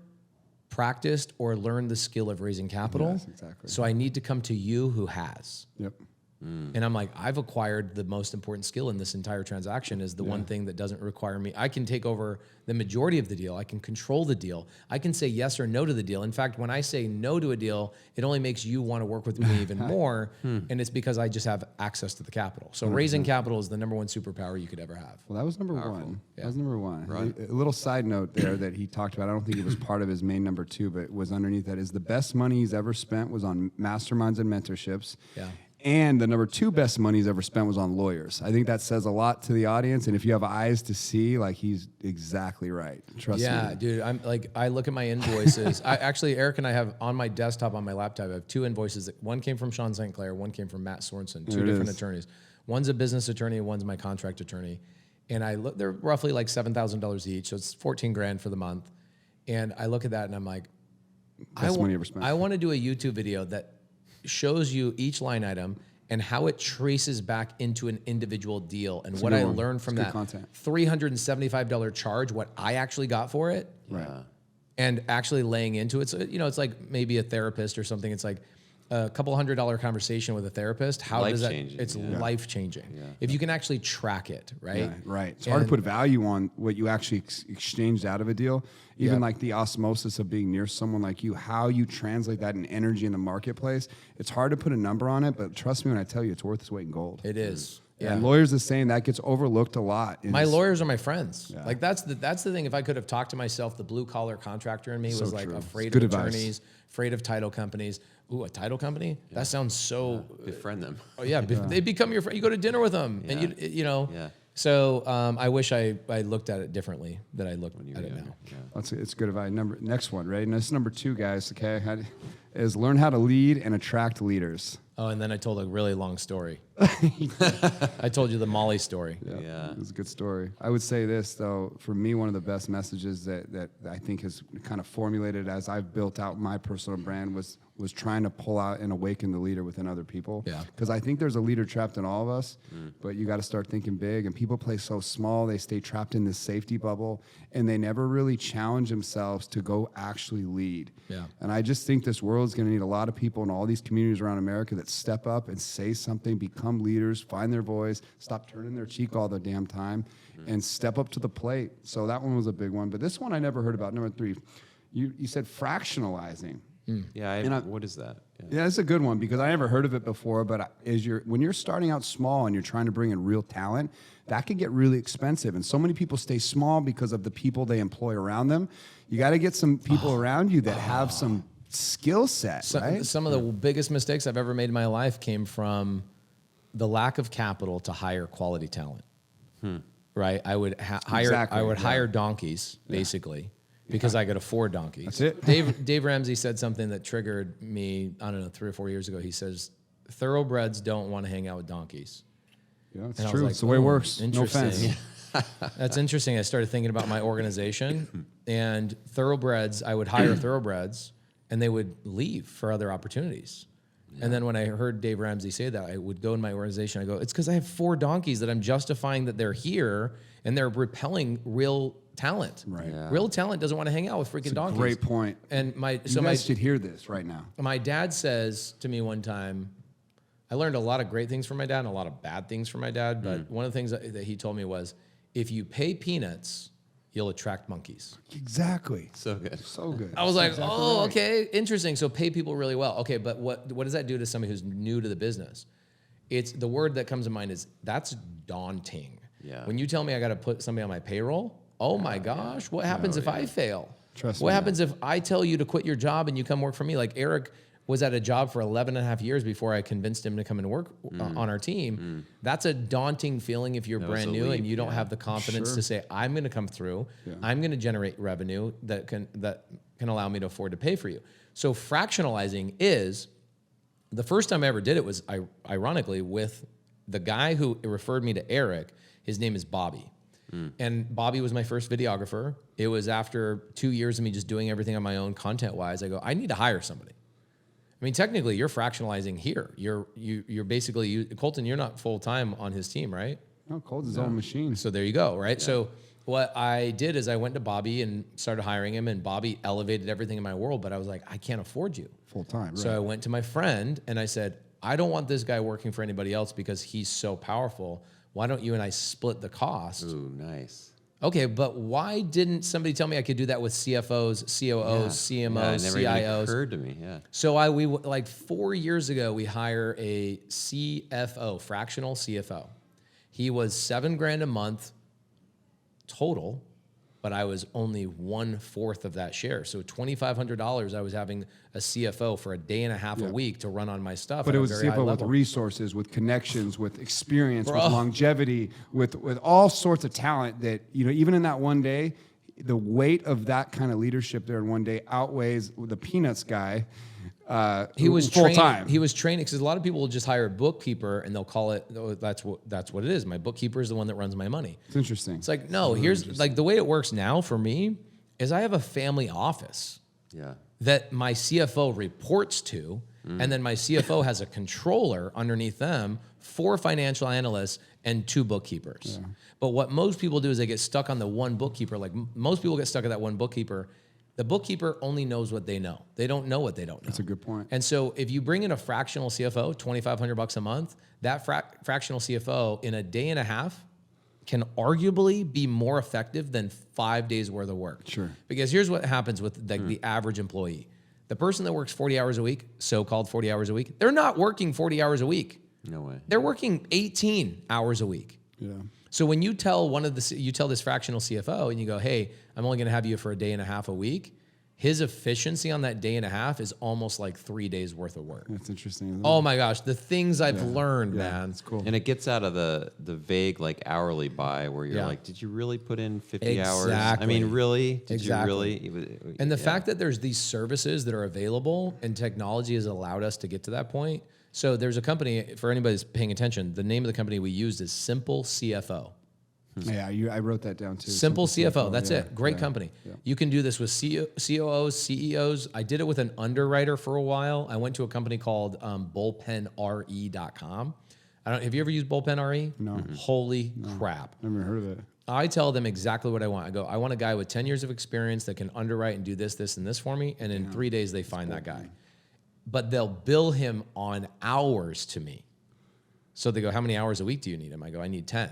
practiced or learned the skill of raising capital. Yes, exactly. So I need to come to you who has. Yep. And I'm like, I've acquired the most important skill in this entire transaction, is the one thing that doesn't require me. I can take over the majority of the deal. I can control the deal. I can say yes or no to the deal. In fact, when I say no to a deal, it only makes you want to work with me even more. And it's because I just have access to the capital. So raising capital is the number one superpower you could ever have. Well, that was number 1. Yeah. That was number 1. Right. A little side note there that he talked about. I don't think it was part of his main number 2, but it was underneath that, is the best money he's ever spent was on masterminds and mentorships. Yeah. And the number 2 best money he's ever spent was on lawyers. I think that says a lot to the audience. And if you have eyes to see, like, he's exactly right. Trust Yeah, me. dude. I'm like, I look at my invoices. Eric and I have on my desktop on my laptop, I have 2 invoices. One came from Sean St. Clair, one came from Matt Sorensen, 2 There it different is. attorneys. One's a business attorney, one's my contract attorney. And I look, they're roughly like $7,000 each. So it's 14 grand for the month. And I look at that and I'm like, Best money ever spent. I want to do a YouTube video that shows you each line item and how it traces back into an individual deal, and what good I one. learned from It's good that content. $375 charge, what I actually got for it, Right. and actually laying into it. So, it's like maybe a therapist or something. It's like a couple $100 conversation with a therapist. How does that? Life-changing, It's yeah. life changing. If you can actually track it, right? Yeah, right. It's hard to put value on what you actually exchanged out of a deal. Even like the osmosis of being near someone like you, how you translate that in energy in the marketplace. It's hard to put a number on it, but trust me when I tell you, it's worth its weight in gold. It is. Yeah. And lawyers are saying that gets overlooked a lot. in My this- lawyers are my friends. Like that's the thing. If I could have talked to myself, the blue collar contractor in me was like true. afraid It's good of advice. attorneys, afraid of title companies. Ooh, a title company? That sounds so. Befriend them. Oh yeah, they become your friend. You go to dinner with them, and you know. Yeah. So I wish I looked at it differently than I looked at it now. It's good advice. Next one, right? And this is number 2, guys. Okay, is learn how to lead and attract leaders. Oh, and then I told a really long story. I told you the Molly story. Yeah. It was a good story. I would say this, though, for me, one of the best messages that I think has kind of formulated as I've built out my personal brand was trying to pull out and awaken the leader within other people. Yeah. Because I think there's a leader trapped in all of us, but you got to start thinking big. And people play so small, they stay trapped in this safety bubble, and they never really challenge themselves to go actually lead. Yeah. And I just think this world's going to need a lot of people in all these communities around America that step up and say something, become leaders, find their voice, stop turning their cheek all the damn time, and step up to the plate. So that one was a big one. But this one I never heard about. Number 3, you said fractionalizing. Yeah. What is that? Yeah, it's a good one because I never heard of it before. But when you're starting out small and you're trying to bring in real talent, that can get really expensive. And so many people stay small because of the people they employ around them. You got to get some people around you that have some skill set, right? Some of the biggest mistakes I've ever made in my life came from the lack of capital to hire quality talent. Right? I would hire. Exactly, I would yeah. hire donkeys, basically, because I could afford donkeys. That's it. Dave Ramsey said something that triggered me, I don't know, 3 or 4 years ago. He says, thoroughbreds don't want to hang out with donkeys. Yeah, it's And I was true. like, It's the way it "Oh, works. No interesting." offense. That's interesting. I started thinking about my organization, and thoroughbreds, I would hire thoroughbreds, and they would leave for other opportunities. And then when I heard Dave Ramsey say that, I would go in my organization. I go, it's because I have 4 donkeys that I'm justifying that they're here, and they're repelling real talent. Right. Yeah. Real talent doesn't want to hang out with freaking donkeys. Great point. And You guys should hear this right now. my dad says to me one time, I learned a lot of great things from my dad and a lot of bad things from my dad. But one of the things that he told me was, if you pay peanuts, you'll attract monkeys. Exactly. So good. So good. I was like, Exactly oh, right. okay, interesting. So pay people really well. Okay, but what does that do to somebody who's new to the business? It's the word that comes to mind is that's daunting. Yeah. When you tell me I got to put somebody on my payroll, oh my gosh, what happens if I fail? Trust what me. happens if I tell you to quit your job and you come work for me? Like Eric was at a job for 11 and a half years before I convinced him to come and work on our team. That's a daunting feeling if you're That was brand a new leap, and you don't yeah. have the confidence Sure. to say, I'm going to come through. I'm going to generate revenue that can allow me to afford to pay for you. So fractionalizing is, the first time I ever did it was ironically with the guy who referred me to Eric. His name is Bobby. And Bobby was my first videographer. It was after 2 years of me just doing everything on my own content-wise. I go, I need to hire somebody. I mean, technically, you're fractionalizing here. You're basically, Colton, you're not full-time on his team, right? No, Cole's his own machine. So there you go, right? So what I did is I went to Bobby and started hiring him, and Bobby elevated everything in my world, but I was like, I can't afford you. Full time. Right. So I went to my friend and I said, I don't want this guy working for anybody else because he's so powerful. Why don't you and I split the cost? Ooh, nice. Okay, but why didn't somebody tell me I could do that with CFOs, COOs, CMOs, it never even CIOs? occurred to me. Yeah. So like 4 years ago, we hire a CFO, fractional CFO. He was $7,000 a month total, but I was only 1/4 of that share. So $2,500, I was having a CFO for a day and a half a week to run on my stuff. But at it a was very high CFO with level. resources, with connections, with experience, Bro. with longevity, with all sorts of talent that, even in that one day, the weight of that kind of leadership there in one day outweighs the peanuts guy. He was full training, time. He was training because a lot of people will just hire a bookkeeper and they'll call it, oh, that's what it is. My bookkeeper is the one that runs my money. It's interesting. It's like, no, here's like the way it works now for me is I have a family office Yeah. that my CFO reports to, and then my CFO has a controller underneath them, 4 financial analysts, and 2 bookkeepers. But what most people do is they get stuck on the one bookkeeper. Like most people get stuck at that one bookkeeper. The bookkeeper only knows what they know. They don't know what they don't know. That's a good point. And so if you bring in a fractional CFO, $2,500 a month, that fractional CFO in a day and a half can arguably be more effective than 5 days worth of work. Sure. Because here's what happens with the average employee. The person that works 40 hours a week, so-called 40 hours a week, they're not working 40 hours a week. No way. They're working 18 hours a week. Yeah. So when you tell you tell this fractional CFO and you go, hey, I'm only going to have you for a day and a half a week, his efficiency on that day and a half is almost like 3 days worth of work. That's interesting. Isn't Oh it? my gosh, the things I've learned, man. It's cool. And it gets out of the vague like hourly buy where you're Yeah. like, did you really put in 50 hours? I Exactly. mean, really? Did Exactly. you really? And the fact that there's these services that are available and technology has allowed us to get to that point. So there's a company, for anybody that's paying attention, the name of the company we used is Simple CFO. Yeah, I wrote that down too. Simple CFO. That's yeah, it. Great yeah, don't yeah. You can do this with COOs, CEOs. I did it with an underwriter for a while. I went to a company called bullpenre.com. Have you ever used bullpenre? No. Holy crap. Never heard of it. I tell them exactly what I want. I go, I want a guy with 10 years of experience that can underwrite and do this, this, and this for me. And in 3 days, they find that guy. But they'll bill him on hours to me. So they go, how many hours a week do you need him? I go, I need 10.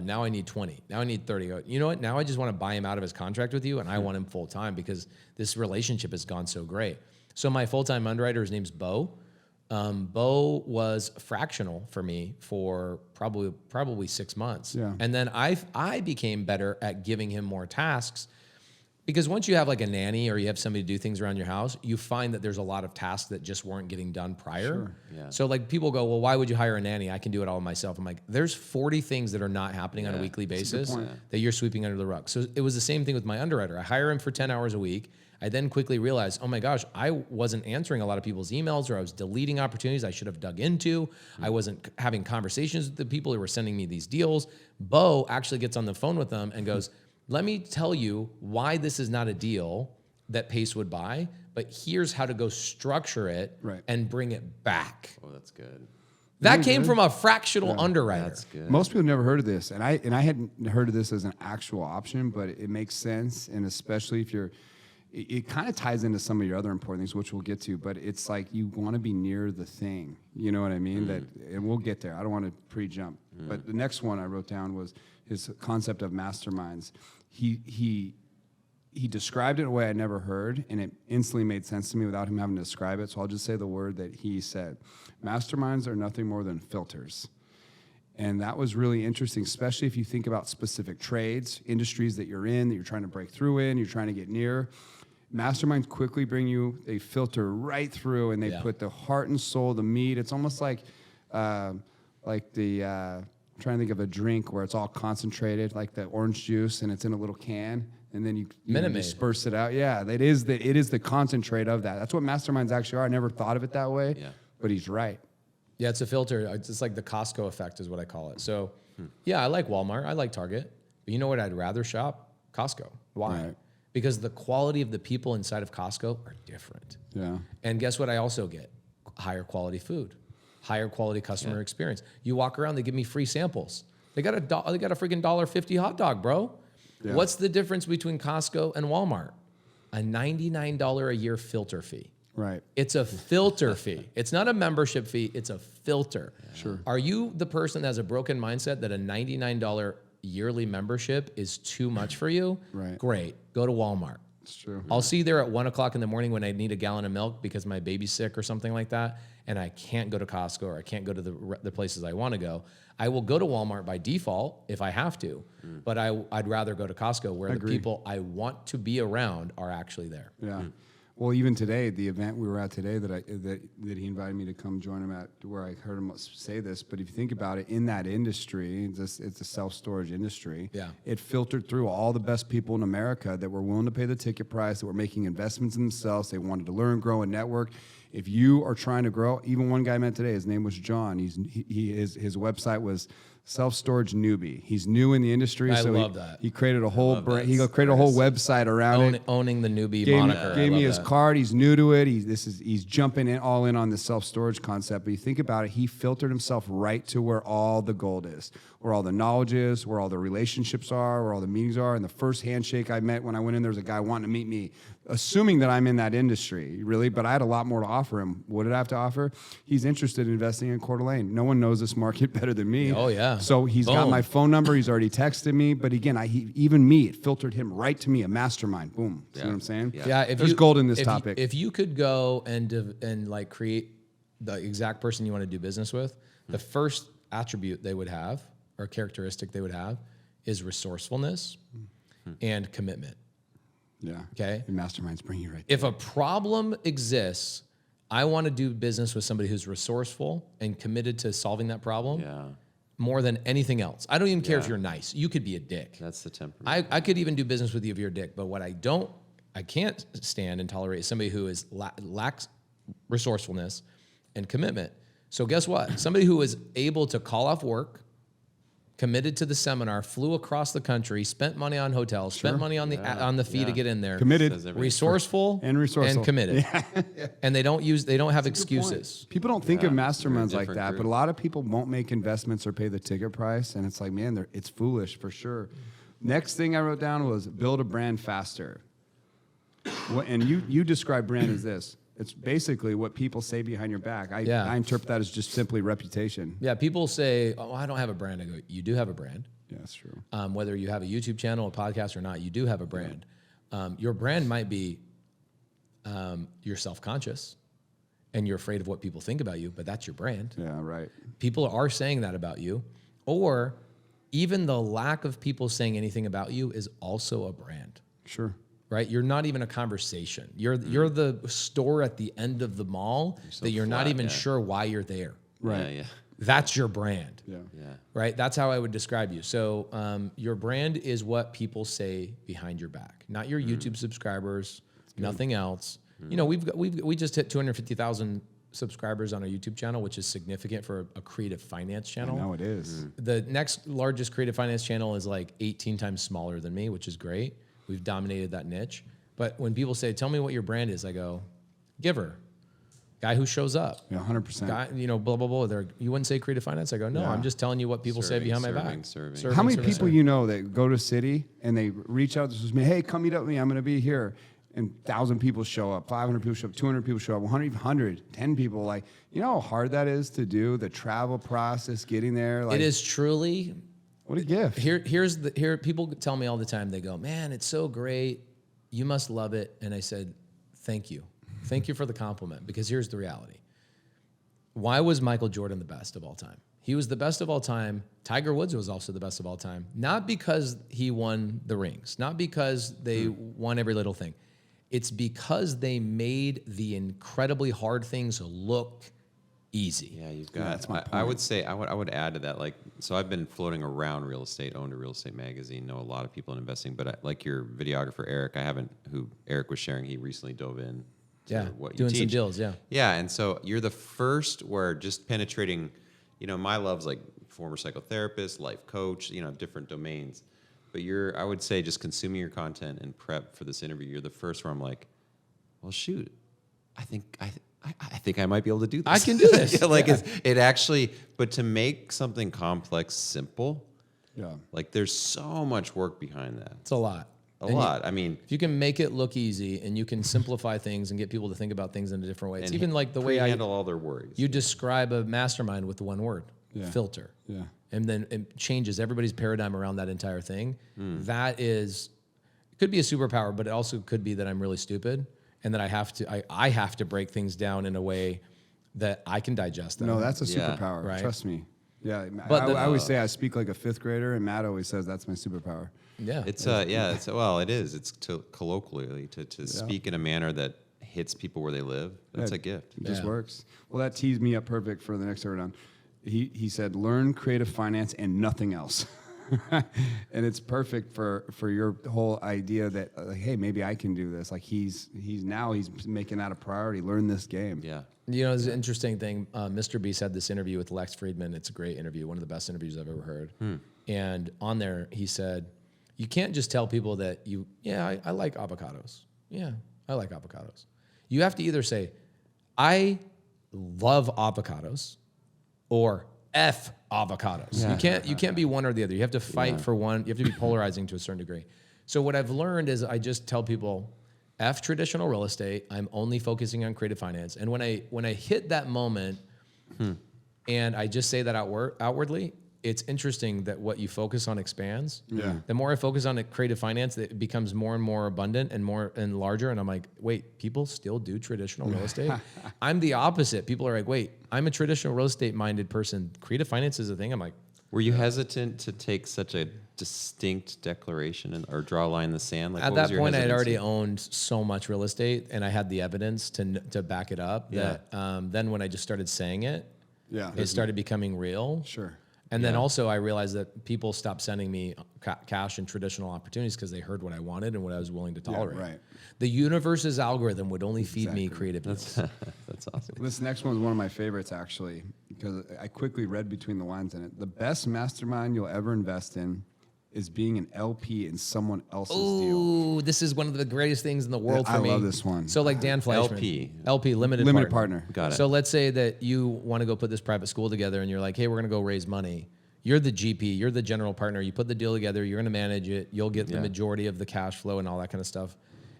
Now I need 20. Now I need 30. I go, you know what? Now I just want to buy him out of his contract with you, and I want him full time because this relationship has gone so great. So my full-time underwriter, his name's Bo. Bo was fractional for me for probably 6 months. Yeah. And then I became better at giving him more tasks. Because once you have like a nanny or you have somebody do things around your house, you find that there's a lot of tasks that just weren't getting done prior. Sure. Yeah. So like people go, well, why would you hire a nanny? I can do it all myself. I'm like, there's 40 things that are not happening on a weekly basis that you're sweeping under the rug. So it was the same thing with my underwriter. I hire him for 10 hours a week. I then quickly realized, oh my gosh, I wasn't answering a lot of people's emails, or I was deleting opportunities I should have dug into. I wasn't having conversations with the people who were sending me these deals. Bo actually gets on the phone with them and goes, let me tell you why this is not a deal that Pace would buy, but here's how to go structure it and bring it back. Oh, that's good. That came from a fractional underwriter. That's good. Most people never heard of this, and I hadn't heard of this as an actual option, but it makes sense, and especially if you're, it kind of ties into some of your other important things, which we'll get to. But it's like you want to be near the thing, you know what I mean? That, and we'll get there. I don't want to pre-jump, but the next one I wrote down was his concept of masterminds. He described it in a way I never heard, and it instantly made sense to me without him having to describe it. So I'll just say the word that he said. Masterminds are nothing more than filters. And that was really interesting, especially if you think about specific trades, industries that you're in, that you're trying to break through in, you're trying to get near. Masterminds quickly bring you, they filter right through, and they put the heart and soul, the meat. It's almost like I'm trying to think of a drink where it's all concentrated, like the orange juice, and it's in a little can, and then you disperse it out. Yeah, it is the concentrate of that. That's what masterminds actually are. I never thought of it that way, but he's right. Yeah, it's a filter. It's like the Costco effect is what I call it. So, yeah, I like Walmart. I like Target. But you know what I'd rather shop? Costco. Why? Right. Because the quality of the people inside of Costco are different. Yeah. And guess what I also get? Higher quality food, higher quality customer experience. You walk around, they give me free samples. They got a freaking $1.50 hot dog, bro. Yeah. What's the difference between Costco and Walmart? A $99 a year filter fee. Right. It's a filter fee. It's not a membership fee. It's a filter. Sure. Are you the person that has a broken mindset that a $99 yearly membership is too much for you? Right. Great. Go to Walmart. It's true. I'll see you there at 1 o'clock in the morning when I need a gallon of milk because my baby's sick or something like that, and I can't go to Costco or I can't go to the places I want to go. I will go to Walmart by default if I have to, but I'd rather go to Costco where the people I want to be around are actually there. Yeah. Well, even today, the event we were at today that he invited me to come join him at, where I heard him say this, but if you think about it, in that industry, it's a self-storage industry. Yeah. It filtered through all the best people in America that were willing to pay the ticket price, that were making investments in themselves. They wanted to learn, grow, and network. If you are trying to grow, even one guy I met today, his name was John. His website was Self-Storage Newbie. He's new in the industry. I love that. He created a whole brand. He created a whole website around it. Owning the newbie moniker. Gave me his card. He's new to it. He's jumping in all in on the self-storage concept. But you think about it, he filtered himself right to where all the gold is, where all the knowledge is, where all the relationships are, where all the meetings are. And the first handshake I met when I went in, there was a guy wanting to meet me, assuming that I'm in that industry, really. But I had a lot more to offer him. What did I have to offer? He's interested in investing in Coeur d'Alene. No one knows this market better than me. Oh, yeah. So he's got my phone number. He's already texted me. But again, it filtered him right to me, a mastermind. Boom. See what I'm saying? Yeah. There's gold in this topic. If you could go and like create the exact person you want to do business with, the first attribute they would have or characteristic they would have is resourcefulness and commitment. Yeah. Okay. And masterminds bring you right there. If a problem exists, I want to do business with somebody who's resourceful and committed to solving that problem. Yeah. More than anything else. I don't even care if you're nice. You could be a dick. That's the temperament. I could even do business with you if you're a dick. But what I can't stand and tolerate is somebody who lacks resourcefulness and commitment. So guess what? Somebody who is able to call off work, committed to the seminar, flew across the country, spent money on hotels, spent money on the fee to get in there. Committed, resourceful, and committed. And they don't have excuses. People don't think of masterminds like different that, group. but a lot of people won't make investments or pay the ticket price, and it's like, man, it's foolish for sure. Next thing I wrote down was build a brand faster. And you describe brand as this. It's basically what people say behind your back. I interpret that as just simply reputation. Yeah, people say, "Oh, I don't have a brand." I go, "You do have a brand." Yeah, that's true. Whether you have a YouTube channel, a podcast, or not, you do have a brand. Your brand might be you're self-conscious and you're afraid of what people think about you, but that's your brand. Yeah, right. People are saying that about you, or even the lack of people saying anything about you is also a brand. Sure. right? You're not even a conversation. You're the store at the end of the mall so that you're not flat, even yeah. sure why you're there. Right. Yeah. That's your brand. Yeah. Yeah. Right? That's how I would describe you. So your brand is what people say behind your back, not your YouTube subscribers, nothing else. You know, we just hit 250,000 subscribers on our YouTube channel, which is significant for a creative finance channel. No, it is. The next largest creative finance channel is like 18 times smaller than me, which is great. We've dominated that niche. But when people say, "Tell me what your brand is," I go, "Giver." Guy who shows up. Yeah, 100%. Guy, you know, blah, blah, blah. You wouldn't say creative finance? I go, no, Yeah. I'm just telling you what people say behind my back. Serving. How many people you know that go to city and they reach out to me, hey, come meet up with me, I'm going to be here. And 1,000 people show up, 500 people show up, 200 people show up, 100, 10 people. Like, you know how hard that is to do, the travel process, getting there? Like, It is truly, what a gift. here, people tell me all the time, they go, man, it's so great. You must love it. And I said, thank you. Thank you for the compliment, because here's the reality. Why was Michael Jordan the best of all time? He was the best of all time. Tiger Woods was also the best of all time. Not because he won the rings, not because they won every little thing. It's because they made the incredibly hard things look easy. Yeah, you've got. that's my I would say I would add to that. Like, so I've been floating around real estate, owned a real estate magazine, know a lot of people in investing. But like your videographer Eric, who Eric was sharing, he recently dove in. Yeah, what you doing some teach. deals, yeah. Yeah, and so you're the first where just penetrating. You know, my love's like former psychotherapist, life coach. You know, different domains. But I would say, just consuming your content and prep for this interview, you're the first where I'm like, well, shoot, I think I might be able to do this. I can do this. Yeah, like it actually, but to make something complex simple, Yeah. like there's so much work behind that. It's a lot. A lot. I mean, If you can make it look easy and you can simplify things and get people to think about things in a different way. It's even like the way handle all their worries. you describe a mastermind with one word, filter. Yeah. And then it changes everybody's paradigm around that entire thing. That is, it could be a superpower, but it also could be that I'm really stupid and that I have to break things down in a way that I can digest them. No, that's a Yeah. superpower. Right. Trust me. Yeah. But I always say I speak like a fifth grader, and Matt always says that's my superpower. Yeah. It's it is. It's colloquially to speak in a manner that hits people where they live. That's Yeah, a gift. It just Yeah. works. Well, that tees me up perfect for the next down. He said, learn creative finance and nothing else. And it's perfect for your whole idea that, hey, maybe I can do this. Like he's making that a priority. Learn this game. Yeah. You know, it's an interesting thing. Mr. Beast had this interview with Lex Friedman. It's a great interview, one of the best interviews I've ever heard. And on there, he said, you can't just tell people that I like avocados. Yeah, I like avocados. You have to either say, I love avocados, or F avocados. You can't be one or the other. You have to fight for one. You have to be polarizing to a certain degree. So what I've learned is I just tell people, F traditional real estate. I'm only focusing on creative finance. And when I hit that moment, and I just say that outwardly, it's interesting that what you focus on expands. Yeah. The more I focus on creative finance, it becomes more and more abundant and more and larger. And I'm like, wait, people still do traditional real estate? I'm the opposite. People are like, wait, I'm a traditional real estate minded person. Creative finance is a thing. I'm like, Were you hesitant to take such a distinct declaration or draw a line in the sand? Like, at what was that your point, I had hesitancy? already owned so much real estate, and I had the evidence to back it up. Yeah. That then when I just started saying it, Yeah. it started becoming real. Sure. And then also I realized that people stopped sending me cash and traditional opportunities because they heard what I wanted and what I was willing to tolerate. right. The universe's algorithm would only feed me creative deals. That's awesome. This next one is one of my favorites, actually, because I quickly read between the lines in it. The best mastermind you'll ever invest in is being an LP in someone else's deal. Ooh, this is one of the greatest things in the world for I me. love this one. So like Dan Fleischman. LP. Limited partner. Got it. So let's say that you want to go put this private school together and you're like, hey, we're going to go raise money. You're the GP, you're the general partner. You put the deal together, you're going to manage it. You'll get the majority of the cash flow and all that kind of stuff.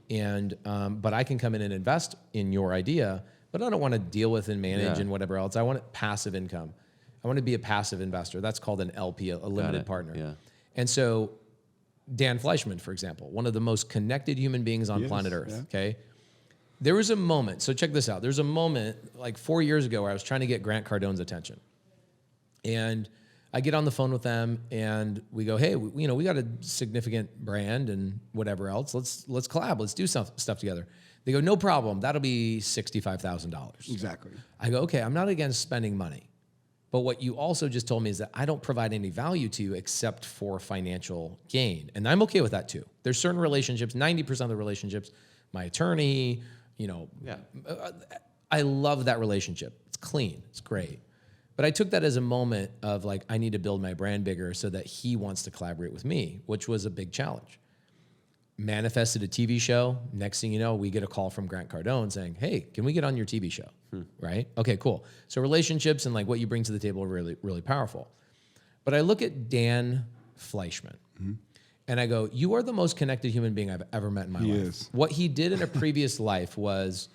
And but I can come in and invest in your idea, but I don't want to deal with and manage and whatever else. I want passive income. I want to be a passive investor. That's called an LP, a limited partner. Yeah. And so Dan Fleischman, for example, one of the most connected human beings on Yes, planet Earth, yeah. okay? There was a moment, so check this out. There's a moment like 4 years ago where I was trying to get Grant Cardone's attention. And I get on the phone with them and we go, hey, we got a significant brand and whatever else. Let's collab. Let's do stuff together. They go, no problem. That'll be $65,000. Exactly. I go, okay, I'm not against spending money. But what you also just told me is that I don't provide any value to you except for financial gain. And I'm okay with that too. There's certain relationships, 90% of the relationships, my attorney, I love that relationship. It's clean. It's great. But I took that as a moment of like, I need to build my brand bigger so that he wants to collaborate with me, which was a big challenge. Manifested a TV show. Next thing you know, we get a call from Grant Cardone saying, hey, can we get on your TV show? Right? Okay, cool. So relationships and like what you bring to the table are really, really powerful. But I look at Dan Fleischman and I go, you are the most connected human being I've ever met in my life. Is. What he did in a previous life was,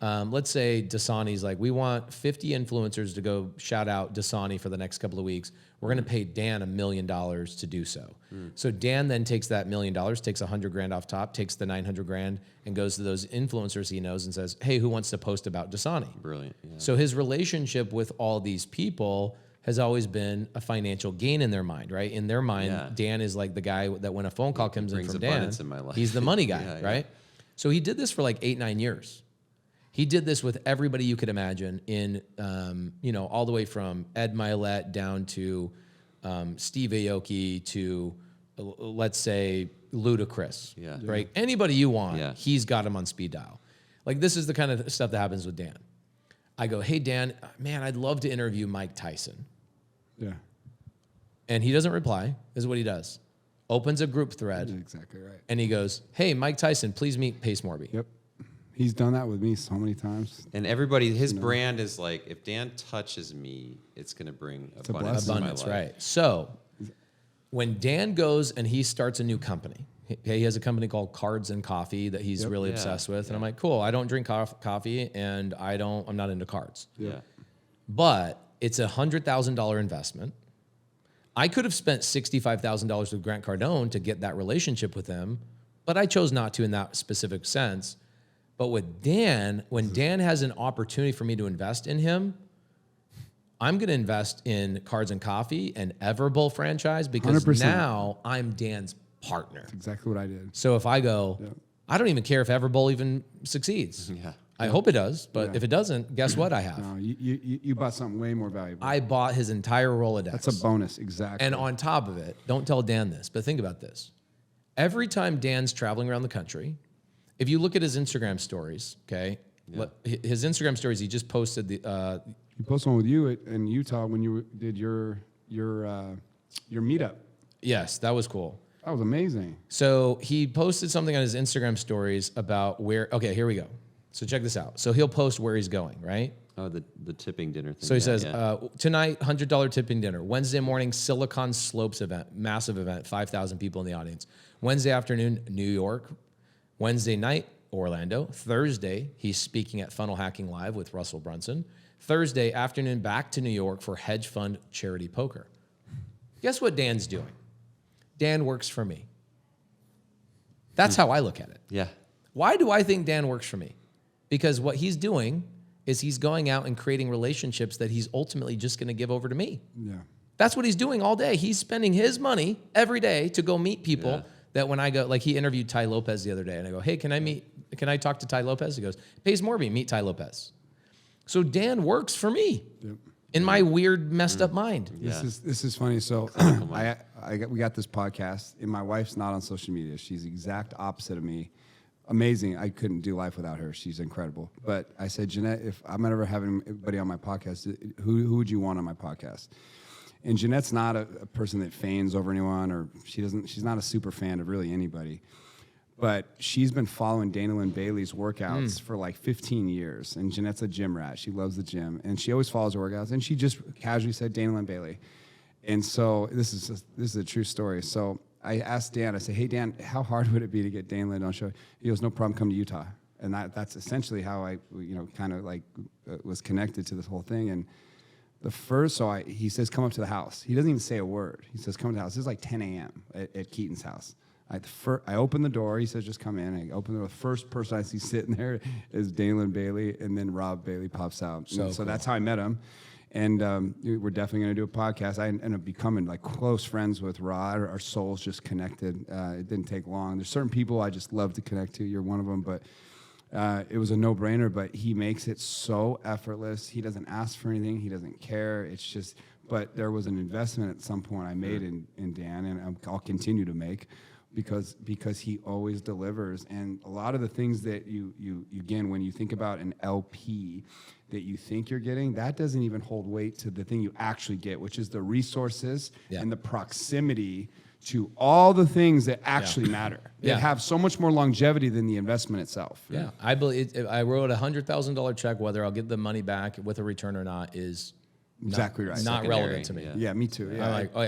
let's say Dasani's like, we want 50 influencers to go shout out Dasani for the next couple of weeks. We're going to pay Dan $1 million to do so. So Dan then takes that $1 million, takes $100,000 off top, takes the $900,000 and goes to those influencers he knows and says, hey, who wants to post about Dasani? Brilliant. Yeah. So his relationship with all these people has always been a financial gain in their mind, right? In their mind, Dan is like the guy that when a phone call comes in from Dan, in my life. he's the money guy, right? So he did this for like 8-9 years. He did this with everybody you could imagine in, all the way from Ed Milet down to Steve Aoki to, let's say, Ludacris, right? Anybody you want, he's got him on speed dial. Like this is the kind of stuff that happens with Dan. I go, hey, Dan, man, I'd love to interview Mike Tyson. Yeah. And he doesn't reply. This is what he does. Opens a group thread. That's exactly right. And he goes, hey, Mike Tyson, please meet Pace Morby. Yep. He's done that with me so many times. And everybody, his brand is like, if Dan touches me, it's going to bring abundance in my life. Right. So when Dan goes and he starts a new company, he has a company called Cards and Coffee that he's really obsessed with. And I'm like, cool, I don't drink coffee and I'm not into cards. Yeah. But it's a $100,000 investment. I could have spent $65,000 with Grant Cardone to get that relationship with him, but I chose not to in that specific sense. But with Dan, when Dan has an opportunity for me to invest in him, I'm going to invest in Cards and Coffee and Everbull franchise because 100%. now I'm Dan's partner. That's exactly what I did. So if I go, I don't even care if Everbull even succeeds. I hope it does, but if it doesn't, guess what I have? No, you bought something way more valuable. I bought his entire Rolodex. That's a bonus, exactly. And on top of it, don't tell Dan this, but think about this. Every time Dan's traveling around the country, if you look at his Instagram stories, okay, his Instagram stories, he just posted the. He posted one with you in Utah when you did your meetup. Yes, that was cool. That was amazing. So he posted something on his Instagram stories about where. Okay, here we go. So check this out. So he'll post where he's going, right? Oh, the tipping dinner thing. So he says, tonight, $100 tipping dinner. Wednesday morning, Silicon Slopes event, massive event, 5,000 people in the audience. Wednesday afternoon, New York. Wednesday night, Orlando. Thursday, he's speaking at Funnel Hacking Live with Russell Brunson. Thursday afternoon, back to New York for hedge fund charity poker. Guess what Dan's doing? Dan works for me. That's how I look at it. Yeah. Why do I think Dan works for me? Because what he's doing is he's going out and creating relationships that he's ultimately just going to give over to me. Yeah. That's what he's doing all day. He's spending his money every day to go meet people that when I go, like he interviewed Ty Lopez the other day and I go, hey, can I talk to Ty Lopez? He goes, Pace Morby, meet Ty Lopez. So Dan works for me in my weird, messed up mind. Yeah. This is funny. So we got this podcast and my wife's not on social media. She's the exact opposite of me. Amazing. I couldn't do life without her. She's incredible. But I said, Jeanette, if I'm ever having anybody on my podcast, who would you want on my podcast? And Jeanette's not a person that feigns over anyone, or she's not a super fan of really anybody. But she's been following Dana Lynn Bailey's workouts for like 15 years. And Jeanette's a gym rat. She loves the gym. And she always follows her workouts. And she just casually said Dana Lynn Bailey. And so this is a true story. So I asked Dan, I said, hey, Dan, how hard would it be to get Dana Lynn on the show? He goes, no problem, come to Utah. And that's essentially how I, kind of like was connected to this whole thing. And he says, come up to the house. He doesn't even say a word. He says, come to the house. This is like 10 a.m. at Keaton's house. I open the door. He says, just come in. I open the door. The first person I see sitting there is Dana Lynn Bailey, and then Rob Bailey pops out. So cool. That's how I met him. And we're definitely going to do a podcast. I ended up becoming like close friends with Rod. Our souls just connected. It didn't take long. There's certain people I just love to connect to. You're one of them, but it was a no-brainer. But he makes it so effortless. He doesn't ask for anything. He doesn't care. It's just. But there was an investment at some point I made in Dan, and I'll continue to make. Because he always delivers, and a lot of the things that you again, when you think about an LP that you think you're getting, that doesn't even hold weight to the thing you actually get, which is the resources and the proximity to all the things that actually matter. That have so much more longevity than the investment itself. Yeah, I believe I wrote a $100,000 check. Whether I'll get the money back with a return or not is Exactly right. Not relevant to me. Yeah, me too. Yeah, I'm like, oh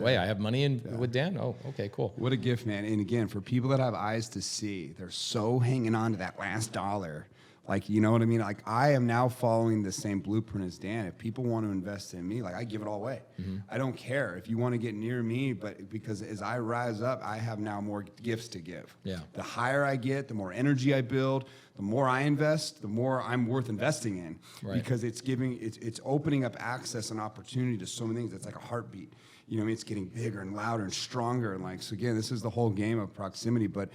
yeah, I have money in with Dan. Oh, okay, cool. What a gift, man. And again, for people that have eyes to see, they're so hanging on to that last dollar. Like, you know what I mean? Like, I am now following the same blueprint as Dan. If people want to invest in me, like, I give it all away. I don't care if you want to get near me, but because as I rise up, I have now more gifts to give. Yeah. The higher I get, the more energy I build, the more I invest, the more I'm worth investing in. Right. Because it's opening up access and opportunity to so many things. It's like a heartbeat. You know what I mean? It's getting bigger and louder and stronger. And like, so again, this is the whole game of proximity, but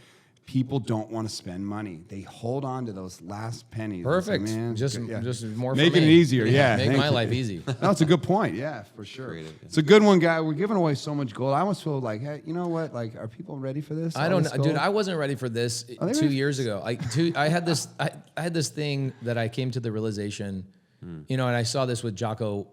people don't want to spend money. They hold on to those last pennies. Perfect. Say, man, just more making for me. it easier. Yeah, make thank my you. life easy. No, it's a good point. Yeah, for sure. It's a good one, guy. We're giving away so much gold. I almost feel like, hey, you know what? Like, are people ready for this? I don't know, dude. I wasn't ready for this 2 years ago. I had this. I had this thing that I came to the realization, you know, and I saw this with Jocko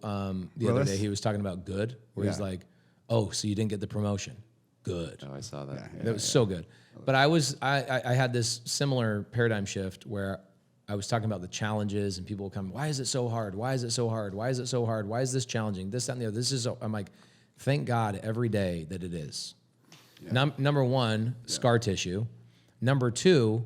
the other day. He was talking about good, where he's like, "Oh, so you didn't get the promotion? Good." Oh, I saw that. That was so good. But I had this similar paradigm shift where I was talking about the challenges and people would come, why is it so hard? Why is it so hard? Why is it so hard? Why is this challenging? This, that, and the other. I'm like, thank God every day that it is. Yeah. Number one, scar tissue. Number two,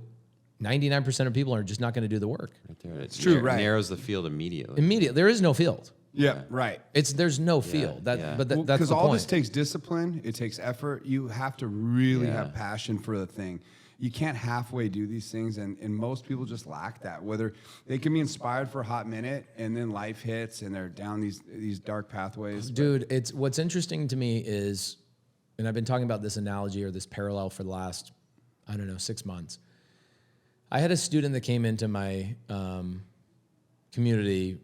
99% of people are just not going to do the work. Right there. It's true, right? Narrows the field immediately. There is no field. Yeah, right. There's no field. But that's the point. Because all this takes discipline. It takes effort. You have to really have passion for the thing. You can't halfway do these things, and most people just lack that. Whether they can be inspired for a hot minute, and then life hits, and they're down these dark pathways. Dude, what's interesting to me is, and I've been talking about this analogy or this parallel for the last, 6 months. I had a student that came into my community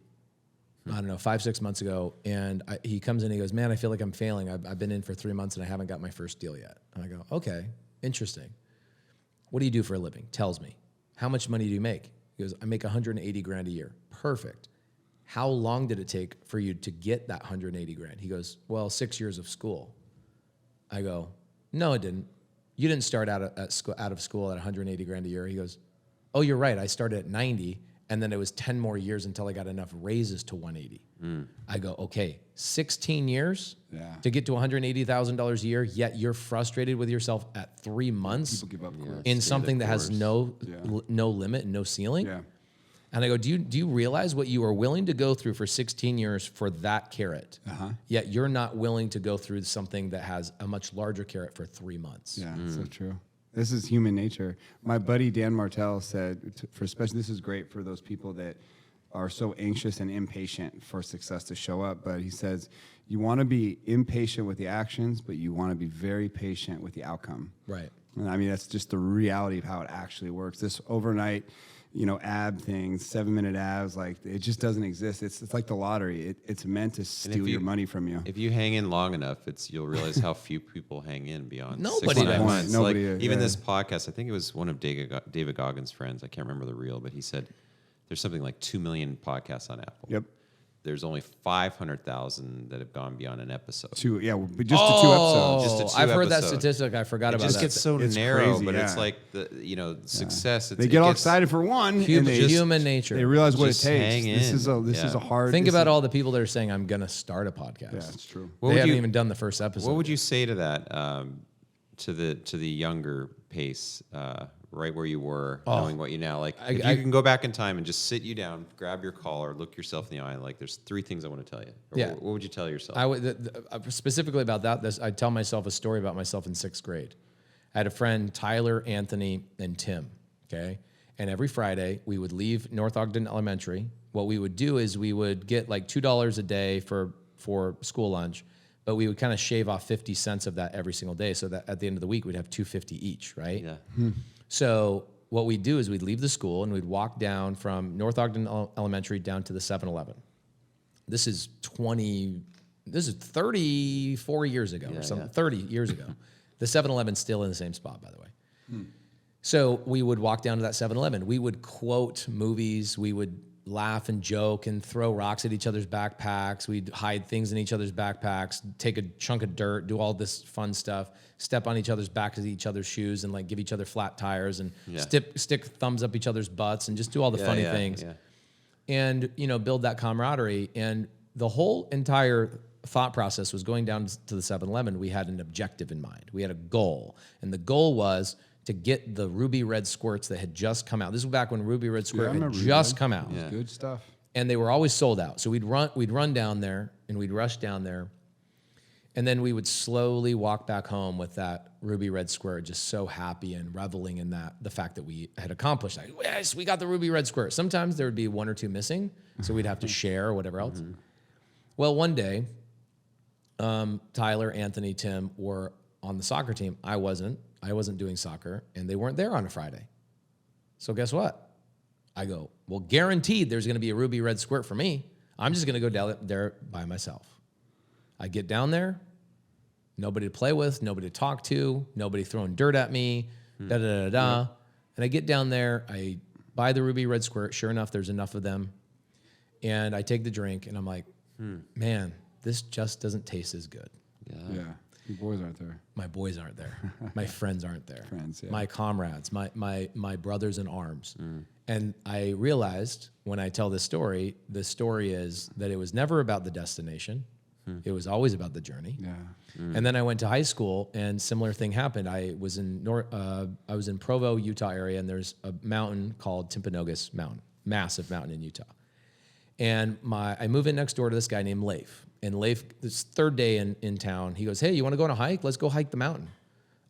5-6 months ago, and he comes in and he goes, man, I feel like I'm failing. I've been in for 3 months and I haven't got my first deal yet. And I go, okay, interesting. What do you do for a living? Tells me. How much money do you make? He goes, I make 180 grand a year. Perfect. How long did it take for you to get that 180 grand? He goes, well, 6 years of school. I go, no, it didn't. You didn't start out of school at 180 grand a year. He goes, oh, you're right. I started at 90. And then it was 10 more years until I got enough raises to 180. I go, okay, 16 years to get to $180,000 a year, yet you're frustrated with yourself at 3 months People give up in something that has no limit and no ceiling. Yeah. And I go, do you realize what you are willing to go through for 16 years for that carrot? Yet you're not willing to go through something that has a much larger carrot for 3 months. Yeah, so true. This is human nature. My buddy Dan Martell said, especially this is great for those people that are so anxious and impatient for success to show up. But he says, you want to be impatient with the actions, but you want to be very patient with the outcome. Right. And I mean, that's just the reality of how it actually works. This overnight, ab thing, 7-minute abs, like it just doesn't exist. It's like the lottery. It's meant to steal your money from you. If you hang in long enough, you'll realize how few people hang in beyond Nobody 6 does. months. Nobody, like, even this podcast, I think it was one of David Goggins' friends. I can't remember the reel, but he said there's something like 2 million podcasts on Apple. Yep. There's only 500,000 that have gone beyond an episode. But just to 2 episodes. Just to 2 I've heard that episodes. statistic. I forgot about that. It just gets so It's narrow, crazy, but yeah. it's like success. They get all excited for one, and Human nature. they realize what it Just takes. hang This in. is a hard. Think this about is- all the people that are saying, I'm going to start a podcast. Yeah, it's true. They haven't even done the first episode. What would you say to that, to the younger Pace, right where you were, knowing what you now like? If you can go back in time and just sit you down, grab your collar, look yourself in the eye, like there's 3 things I want to tell you. Or Yeah. What would you tell yourself? I would specifically about that. I tell myself a story about myself in 6th grade. I had a friend, Tyler, Anthony, and Tim. Okay, And every Friday, we would leave North Ogden Elementary. What we would do is we would get like $2 a day for school lunch, but we would kind of shave off 50 cents of that every single day, so that at the end of the week, we'd have $2.50 each, right? Yeah. So what we'd do is we'd leave the school and we'd walk down from North Ogden Elementary down to the 7-Eleven. This is 34 years ago or something, 30 years ago. The 7-Eleven's still in the same spot, by the way. So we would walk down to that 7-Eleven. We would quote movies. We would laugh and joke and throw rocks at each other's backpacks. We'd hide things in each other's backpacks, take a chunk of dirt, do all this fun stuff, step on each other's backs of each other's shoes and like give each other flat tires and stick thumbs up each other's butts and just do all the funny things. Yeah. And, build that camaraderie. And the whole entire thought process was going down to the 7-Eleven. We had an objective in mind. We had a goal. And the goal was to get the ruby red squirts that had just come out. This was back when ruby red squirt had just come out. Yeah. Good stuff. And they were always sold out. So we'd run down there and we'd rush down there. And then we would slowly walk back home with that ruby red squirt, just so happy and reveling in the fact that we had accomplished that. Yes, we got the ruby red squirt. Sometimes there would be one or two missing, so we'd have to share or whatever else. Well, one day, Tyler, Anthony, Tim were on the soccer team. I wasn't doing soccer, and they weren't there on a Friday. So guess what? I go, well, guaranteed there's going to be a ruby red squirt for me. I'm just going to go down there by myself. I get down there, nobody to play with, nobody to talk to, nobody throwing dirt at me, da-da-da-da. And I get down there, I buy the ruby red squirt. Sure enough, there's enough of them. And I take the drink, and I'm like, man, this just doesn't taste as good. Yeah. Your boys aren't there. My boys aren't there. My friends aren't there. Friends, yeah. My comrades, my brothers in arms. And I realized when I tell this story is that it was never about the destination. It was always about the journey. Yeah. And then I went to high school, and similar thing happened. I was in Provo, Utah area, and there's a mountain called Timpanogos Mountain, massive mountain in Utah. And I move in next door to this guy named Leif. And Leif, this third day in town, he goes, hey, you want to go on a hike? Let's go hike the mountain.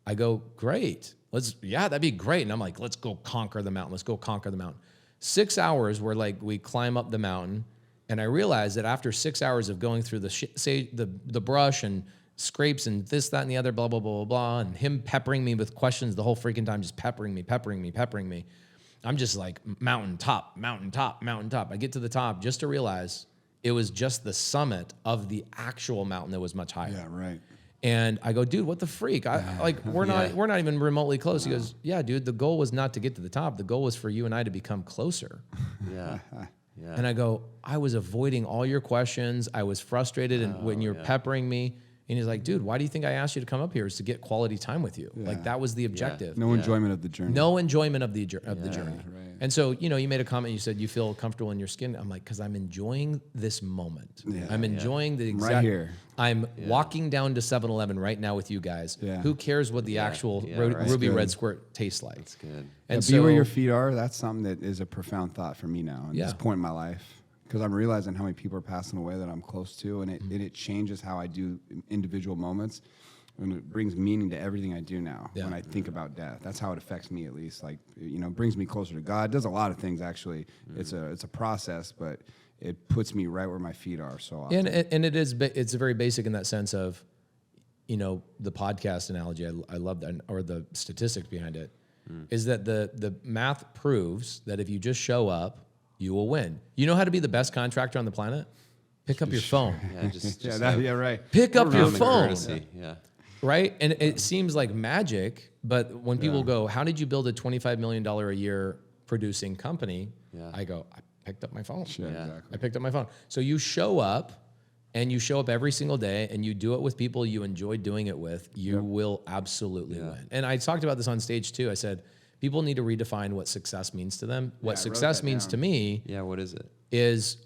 I go, great. That'd be great. And I'm like, let's go conquer the mountain. Let's go conquer the mountain. 6 hours where we climb up the mountain. And I realized that after 6 hours of going through the brush and scrapes and this, that, and the other, blah, blah, blah, blah, blah, and him peppering me with questions the whole freaking time, just peppering me. I'm just like, mountaintop. I get to the top just to realize it was just the summit of the actual mountain that was much higher. Yeah, right. And I go, dude, what the freak? We're not even remotely close. No. He goes, yeah, dude, the goal was not to get to the top. The goal was for you and I to become closer. Yeah. And I go, I was avoiding all your questions. I was frustrated when you're peppering me. And he's like, dude, why do you think I asked you to come up here? Is to get quality time with you. Yeah. Like that was the objective. No enjoyment of the journey. No enjoyment of the journey. Right. And so, you made a comment. You said you feel comfortable in your skin. I'm like, because I'm enjoying this moment. Yeah, I'm enjoying the exact. Right here. I'm walking down to 7-Eleven right now with you guys. Yeah. Who cares what the actual ruby red squirt tastes like? That's good. And be where your feet are. That's something that is a profound thought for me now at this point in my life. Because I'm realizing how many people are passing away that I'm close to, and it changes how I do individual moments, and it brings meaning to everything I do now when I think about death. That's how it affects me, at least. Like, it brings me closer to God. It does a lot of things, actually. It's a process, but it puts me right where my feet are so often. And it's very basic in that sense of, the podcast analogy. I love that, or the statistics behind it, is that the math proves that if you just show up, you will win. You know how to be the best contractor on the planet? Pick up your phone. Right. Pick up your phone. Courtesy. Yeah. Right? And it seems like magic, but when people go, how did you build a $25 million a year producing company? Yeah. I go, I picked up my phone. Sure, exactly. I picked up my phone. So you show up, and you show up every single day, and you do it with people you enjoy doing it with, you will absolutely win. And I talked about this on stage too. I said, people need to redefine what success means to them. What success means to me what is it? Is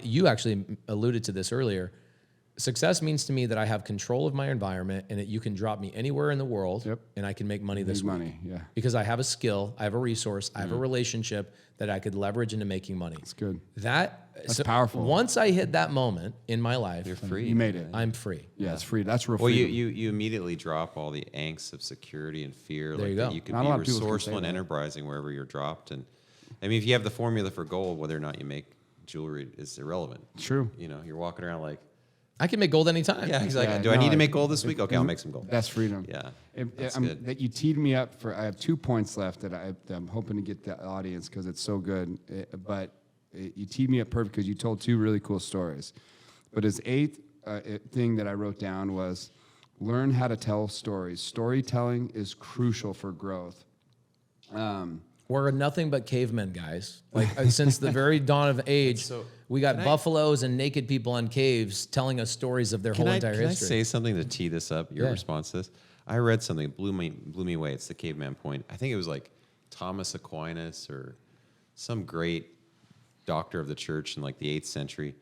you actually alluded to this earlier. success means to me that I have control of my environment and that you can drop me anywhere in the world Yep. and I can make money this week. Money, yeah. Because I have a skill, I have a resource, I have a relationship that I could leverage into making money. It's good. That's powerful. Once I hit that moment in my life, You're free. You made it. I'm free. Yeah, it's free. That's real Well, freedom. you immediately drop all the angst of security and fear. There like you that go. you can Not a be lot of people can say resourceful and that. enterprising wherever you're dropped. And I mean, if you have the formula for gold, whether or not you make jewelry is irrelevant. True. You know, you're walking around like, I can make gold anytime. yeah, he's like, Yeah, do I no, need to make gold this week? Okay, I'll Isn't- make some gold. That's freedom. Yeah, It- that's I'm- good. That you teed me up for. I have 2 points left that I'm hoping to get the audience because it's so good. You teed me up perfect because you told 2 really cool stories. But his 8th thing that I wrote down was learn how to tell stories. Storytelling is crucial for growth. We're nothing but cavemen, guys. Like since the very dawn of age, we got buffaloes and naked people in caves telling us stories of their whole entire can history. I say something to tee this up? Your Yeah. response to this? I read something that blew me away. It's the caveman point. I think it was like Thomas Aquinas or some great doctor of the church in like the 8th century.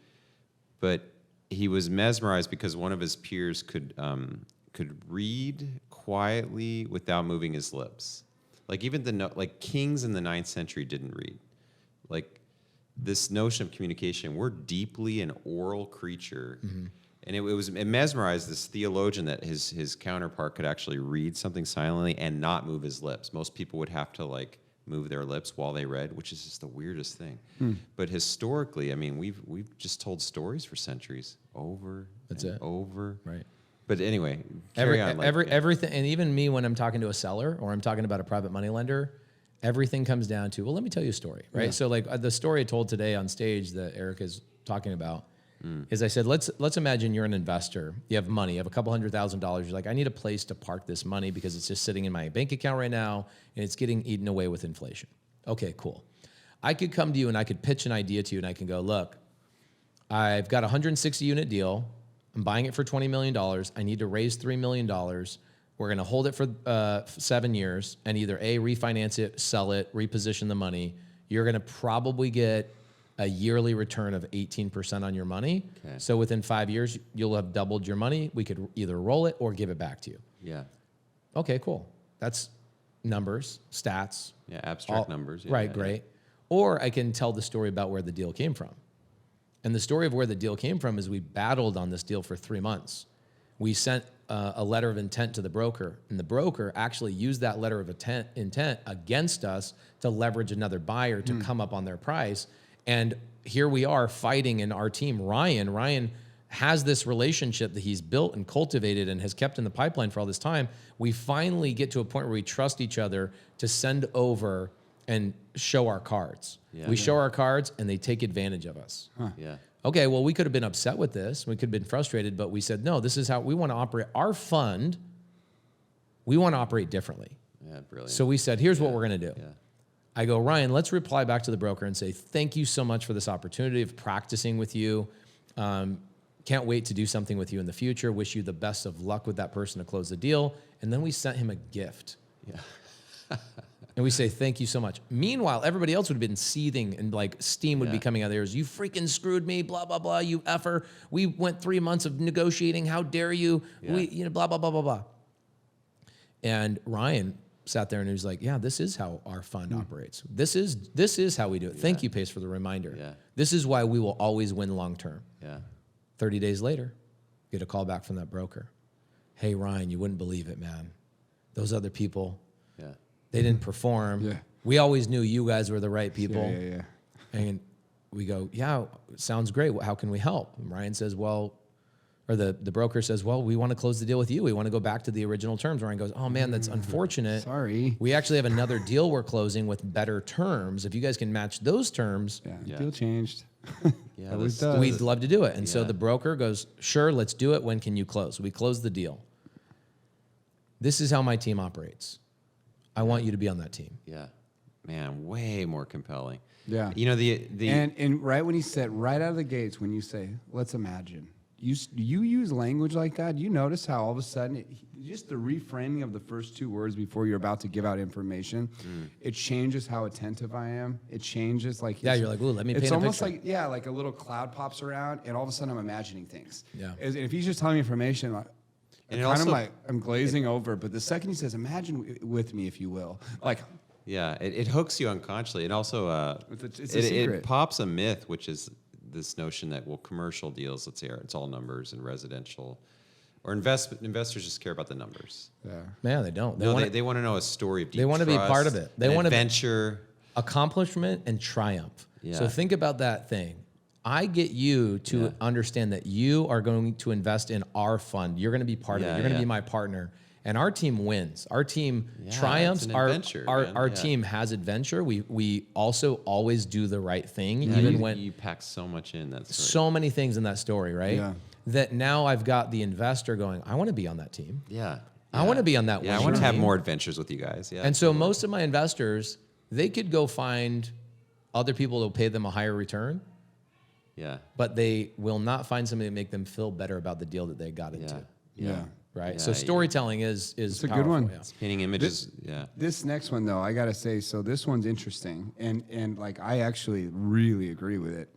But he was mesmerized because one of his peers could read quietly without moving his lips. Like even like kings in the 9th century didn't read. Like this notion of communication, we're deeply an oral creature. Mm-hmm. And it mesmerized this theologian that his counterpart could actually read something silently and not move his lips. Most people would have to like move their lips while they read, which is just the weirdest thing. But historically, I mean, we've just told stories for centuries over and over. Right. But anyway, carry on. Everything, and even me when I'm talking to a seller or I'm talking about a private money lender, everything comes down to, well, let me tell you a story, right? Yeah. So like the story I told today on stage that Eric is talking about is I said, let's imagine you're an investor. You have money, you have a couple $100,000. You're like, I need a place to park this money because it's just sitting in my bank account right now and it's getting eaten away with inflation. Okay, cool. I could come to you and I could pitch an idea to you and I can go, look, I've got a 160 unit deal. I'm buying it for $20 million. I need to raise $3 million. We're going to hold it for 7 years and either A, refinance it, sell it, reposition the money. You're going to probably get a yearly return of 18% on your money. Okay. So within 5 years, you'll have doubled your money. We could either roll it or give it back to you. Yeah. Okay, cool. That's numbers, stats. Yeah, abstract numbers. Yeah, right, great. Or I can tell the story about where the deal came from. And the story of where the deal came from is we battled on this deal for 3 months. We sent a letter of intent to the broker, and the broker actually used that letter of intent against us to leverage another buyer to come up on their price. And here we are fighting in our team. Ryan has this relationship that he's built and cultivated and has kept in the pipeline for all this time. We finally get to a point where we trust each other to send over and show our cards. We show our cards and they take advantage of us. Yeah. Okay, well, we could have been upset with this. We could have been frustrated, but we said, no, this is how we want to operate. Our fund, we want to operate differently. Yeah, brilliant. So we said, here's what we're going to do. Yeah. I go, Ryan, let's reply back to the broker and say, thank you so much for this opportunity of practicing with you. Can't wait to do something with you in the future. Wish you the best of luck with that person to close the deal. And then we sent him a gift. Yeah. And we say, thank you so much. Meanwhile, everybody else would have been seething and like steam would be coming out of theirs. You freaking screwed me, blah, blah, blah, you effer. We went 3 months of negotiating. How dare you? Yeah. Blah, blah, blah, blah, blah. And Ryan sat there and he was like, yeah, this is how our fund operates. This is how we do it. Thank you, Pace, for the reminder. Yeah. This is why we will always win long term. Yeah. 30 days later, get a call back from that broker. Hey, Ryan, you wouldn't believe it, man. Those other people, they didn't perform. Yeah. We always knew you guys were the right people. Yeah. And we go, yeah, sounds great. How can we help? And Ryan says, well, or the broker says, well, we want to close the deal with you. We want to go back to the original terms. Ryan goes, oh man, that's unfortunate. Sorry. We actually have another deal we're closing with better terms. If you guys can match those terms, Deal changed. Yeah. Always does. we'd love to do it. And so the broker goes, sure, let's do it. When can you close? We close the deal. This is how my team operates. I want you to be on that team. Yeah. Man, way more compelling. Yeah. You know, the and right when you said right out of the gates, when you say, let's imagine you use language like that. You notice how all of a sudden, just the reframing of the first two words before you're about to give out information, it changes how attentive I am. It changes like you're like, ooh, let me paint a picture. It's almost like like a little cloud pops around, and all of a sudden I'm imagining things. Yeah. And if he's just telling me information, like, And kind also- of like I'm glazing over. But the second he says, "Imagine with me, if you will," like. Yeah, it hooks you unconsciously, and also It's a it secret. pops a myth, which is this notion that commercial deals, let's say, it's all numbers, and residential or investors just care about the numbers. Man, they don't. They want to know a story of deep They want to be trust, part of it. They an want to adventure. accomplishment and triumph. Yeah. So think about that thing. I get you to understand that you are going to invest in our fund. You're going to be part of it. You're going to be my partner. And our team wins. Our team triumphs. it's an adventure, Our man. team has adventure. We also always do the right thing, Yeah, even you, when you pack so much in that story. so many things in that story, right? Yeah. That now I've got the investor going, I want to be on that team. Yeah. I want to be on that Yeah, I winning want to have team. more adventures with you guys. Yeah. And so most of my investors, they could go find other people to pay them a higher return, yeah. but they will not find somebody to make them feel better about the deal that they got into. Yeah. Right. Yeah, so storytelling is It's a good powerful, one. yeah. Painting images. Yeah. This next one, though, I gotta say, so this one's interesting, and like I actually really agree with it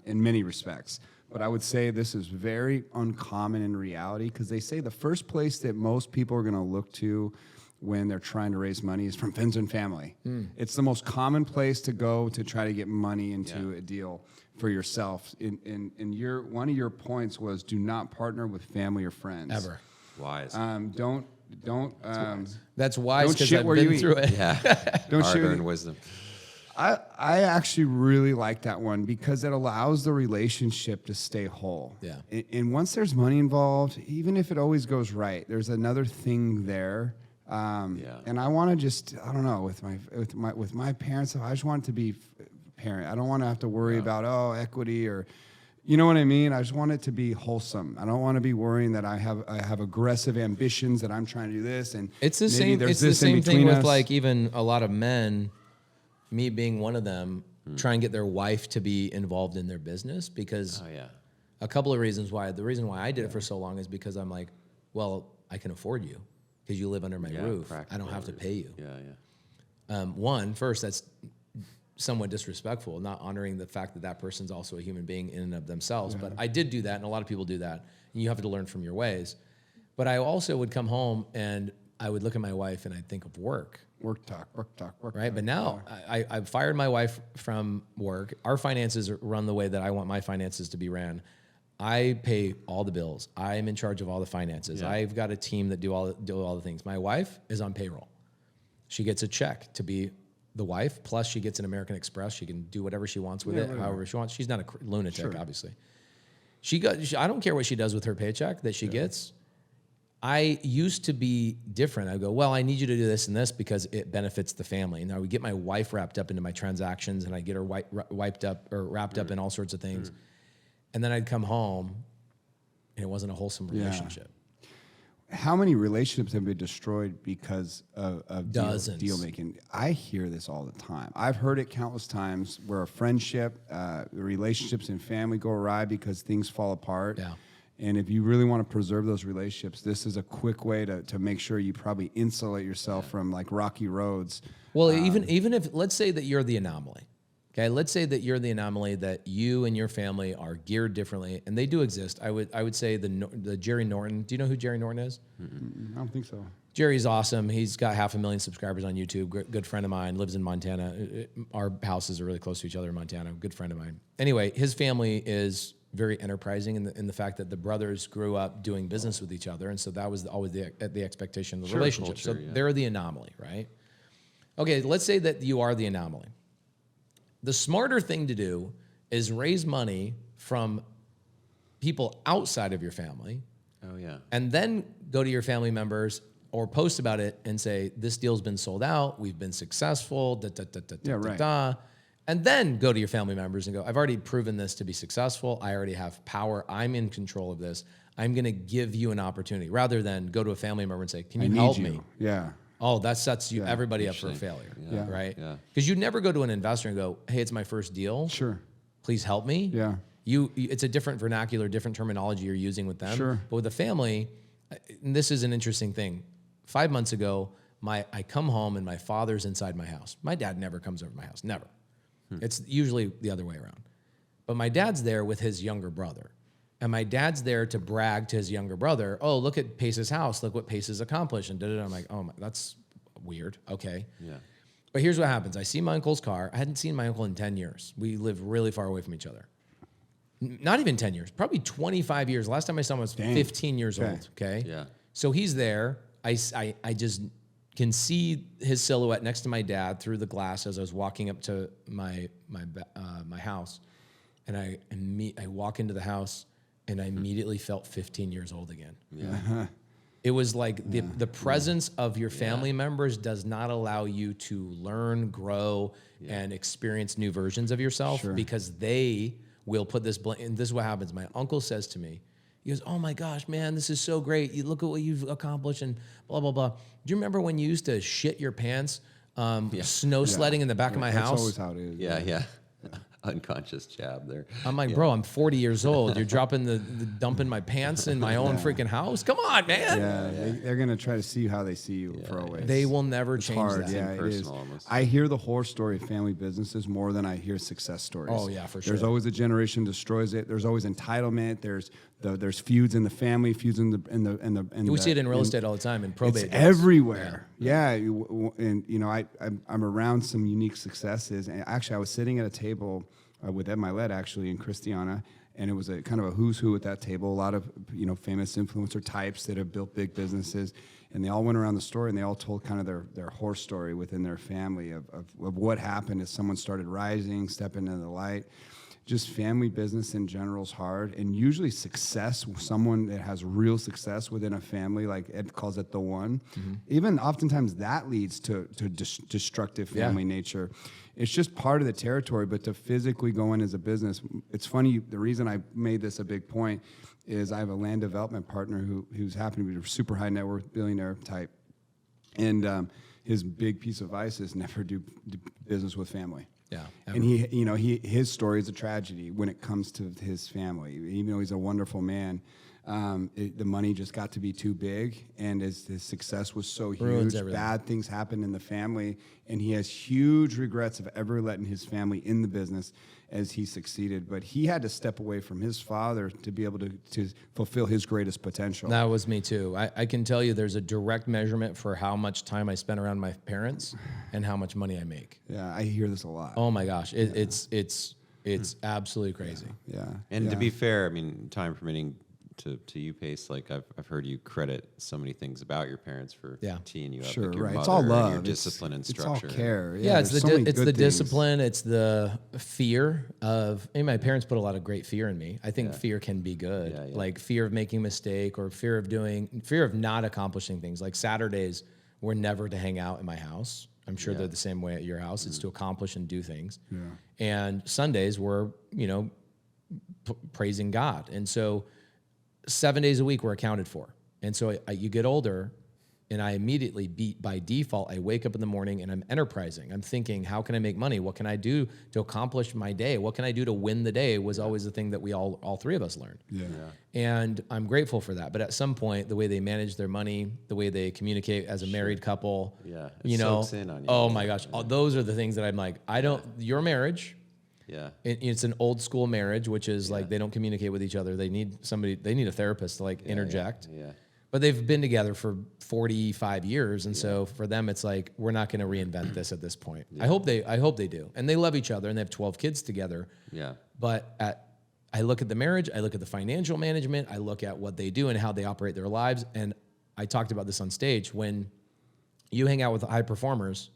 in many respects. But I would say this is very uncommon in reality because they say the first place that most people are going to look to when they're trying to raise money is from friends and family. It's the most common place to go to try to get money into a deal for yourself. And one of your points was do not partner with family or friends Ever. Wise. Don't. That's wise Don't because shit I've where you been eat. through it. yeah. Don't shoot Hard-earned it. wisdom. I actually really like that one because it allows the relationship to stay whole. Yeah. And once there's money involved, even if it always goes right, there's another thing there. And I want to just I don't know with my parents, I just want it to be parent. I don't want to have to worry about equity or. You know what I mean? I just want it to be wholesome. I don't want to be worrying that I have aggressive ambitions that I'm trying to do this and It's the maybe same. there's It's the this in same thing between with us. like even a lot of men, me being one of them, try and get their wife to be involved in their business because Oh, yeah. a couple of reasons why. The reason why I did it for so long is because I'm like, well, I can afford you because you live under my roof. I don't have to pay you. Yeah. First, that's somewhat disrespectful, not honoring the fact that that person's also a human being in and of themselves. But I did do that, and a lot of people do that, and you have to learn from your ways. But I also would come home and I would look at my wife and I'd think of work. Work talk. Right, but now I've fired my wife from work. Our finances run the way that I want my finances to be ran. I pay all the bills. I'm in charge of all the finances. Yeah. I've got a team that do all the things. My wife is on payroll. She gets a check to be the wife, plus she gets an American Express. She can do whatever she wants with it, however she wants. She's not a lunatic, obviously. I don't care what she does with her paycheck that she gets. I used to be different. I go, well, I need you to do this and this because it benefits the family. And I would get my wife wrapped up into my transactions, and I get her wrapped up in all sorts of things. And then I'd come home, and it wasn't a wholesome relationship. How many relationships have been destroyed because of Dozens. deal making? I hear this all the time. I've heard it countless times where a friendship, relationships and family go awry because things fall apart. Yeah. And if you really want to preserve those relationships, this is a quick way to make sure you probably insulate yourself from like rocky roads. Well, even if, let's say that you're the anomaly. Okay, let's say that you're the anomaly, that you and your family are geared differently, and they do exist. I would say the Jerry Norton. Do you know who Jerry Norton is? I don't think so. Jerry's awesome. He's got 500,000 subscribers on YouTube. Good friend of mine, lives in Montana. Our houses are really close to each other in Montana. Good friend of mine. Anyway, his family is very enterprising in the fact that the brothers grew up doing business with each other, and so that was always the expectation of the relationship. Culture, so they're the anomaly, right? Okay, let's say that you are the anomaly. The smarter thing to do is raise money from people outside of your family. Oh, yeah. And then go to your family members or post about it and say, this deal's been sold out, we've been successful, and then go to your family members and go, I've already proven this to be successful, I already have power, I'm in control of this, I'm gonna give you an opportunity, rather than go to a family member and say, can you help me? Yeah. Oh, that sets everybody up for a failure, right? Yeah. Because you'd never go to an investor and go, hey, it's my first deal. Sure. Please help me. Yeah. It's a different vernacular, different terminology you're using with them. Sure. But with the family, and this is an interesting thing. 5 months ago, I come home and my father's inside my house. My dad never comes over to my house, never. It's usually the other way around. But my dad's there with his younger brother. And my dad's there to brag to his younger brother, oh, look at Pace's house. Look what Pace has accomplished. And I'm like, oh, that's weird. Okay. Yeah. But here's what happens. I see my uncle's car. I hadn't seen my uncle in 10 years. We live really far away from each other. Not even 10 years, probably 25 years. Last time I saw him was 15 years old. Okay. Yeah. So he's there. I just can see his silhouette next to my dad through the glass as I was walking up to my house. And I walk into the house and I immediately felt 15 years old again. Yeah. It was like the presence of your family members does not allow you to learn, grow, and experience new versions of yourself because they will put this blame. And this is what happens. My uncle says to me, he goes, oh my gosh, man, this is so great. You look at what you've accomplished and blah, blah, blah. Do you remember when you used to shit your pants snow sledding in the back of my house? That's always how it is. Yeah. Unconscious jab there. I'm like, bro, I'm 40 years old. You're dropping the dumping my pants in my own freaking house? Come on, man. Yeah, they're going to try to see how they see you for always. They will never change hard. that. Yeah, it is. Almost. I hear the horror story of family businesses more than I hear success stories. Oh, yeah, for sure. There's always a generation destroys it. There's always entitlement. There's feuds in the family, feuds in the. We see it in real estate all the time, in probate. It's everywhere. Yeah. And I'm around some unique successes. And actually, I was sitting at a table with Ed Milet actually and Christiana, and it was a kind of a who's who at that table. A lot of famous influencer types that have built big businesses, and they all went around the story and they all told kind of their horror story within their family of what happened as someone started rising, stepping into the light. Just family business in general is hard, and usually success, someone that has real success within a family, like Ed calls it the one, even oftentimes that leads to destructive family nature. It's just part of the territory, but to physically go in as a business, it's funny, the reason I made this a big point is I have a land development partner who's happened to be a super high net worth billionaire type, and his big piece of advice is never do business with family. Yeah. And his story is a tragedy when it comes to his family. Even though he's a wonderful man, the money just got to be too big, and his success was so huge, bad things happened in the family, and he has huge regrets of ever letting his family in the business as he succeeded. But he had to step away from his father to be able to fulfill his greatest potential. That was me too. I can tell you there's a direct measurement for how much time I spend around my parents and how much money I make. Yeah, I hear this a lot. Oh my gosh, it's absolutely crazy. Yeah. And to be fair, I mean, time permitting, to you, Pace, like I've heard you credit so many things about your parents for teeing you up. Sure, like your right. mother, It's all love. your discipline and structure. It's all care. Yeah, it's there's so many the good things. discipline. It's the fear of. I mean, my parents put a lot of great fear in me. I think fear can be good, like fear of making a mistake or fear of not accomplishing things. Like Saturdays were never to hang out in my house. I'm sure they're the same way at your house. It's to accomplish and do things. Yeah. And Sundays were, praising God. And so 7 days a week were accounted for. And so you get older, and I immediately, by default, I wake up in the morning and I'm enterprising. I'm thinking, how can I make money? What can I do to accomplish my day? What can I do to win the day was always the thing that we all three of us learned. Yeah. And I'm grateful for that. But at some point, the way they manage their money, the way they communicate as a married couple, soaks in on you. Oh my gosh, those are the things that I'm like, your marriage. Yeah, it's an old school marriage, which is like they don't communicate with each other. They need a therapist to interject. Yeah. But they've been together for 45 years, and so for them, it's like we're not going to reinvent this at this point. Yeah. I hope they do, and they love each other, and they have 12 kids together. Yeah. But I look at the marriage, I look at the financial management, I look at what they do and how they operate their lives, and I talked about this on stage. When you hang out with high performers,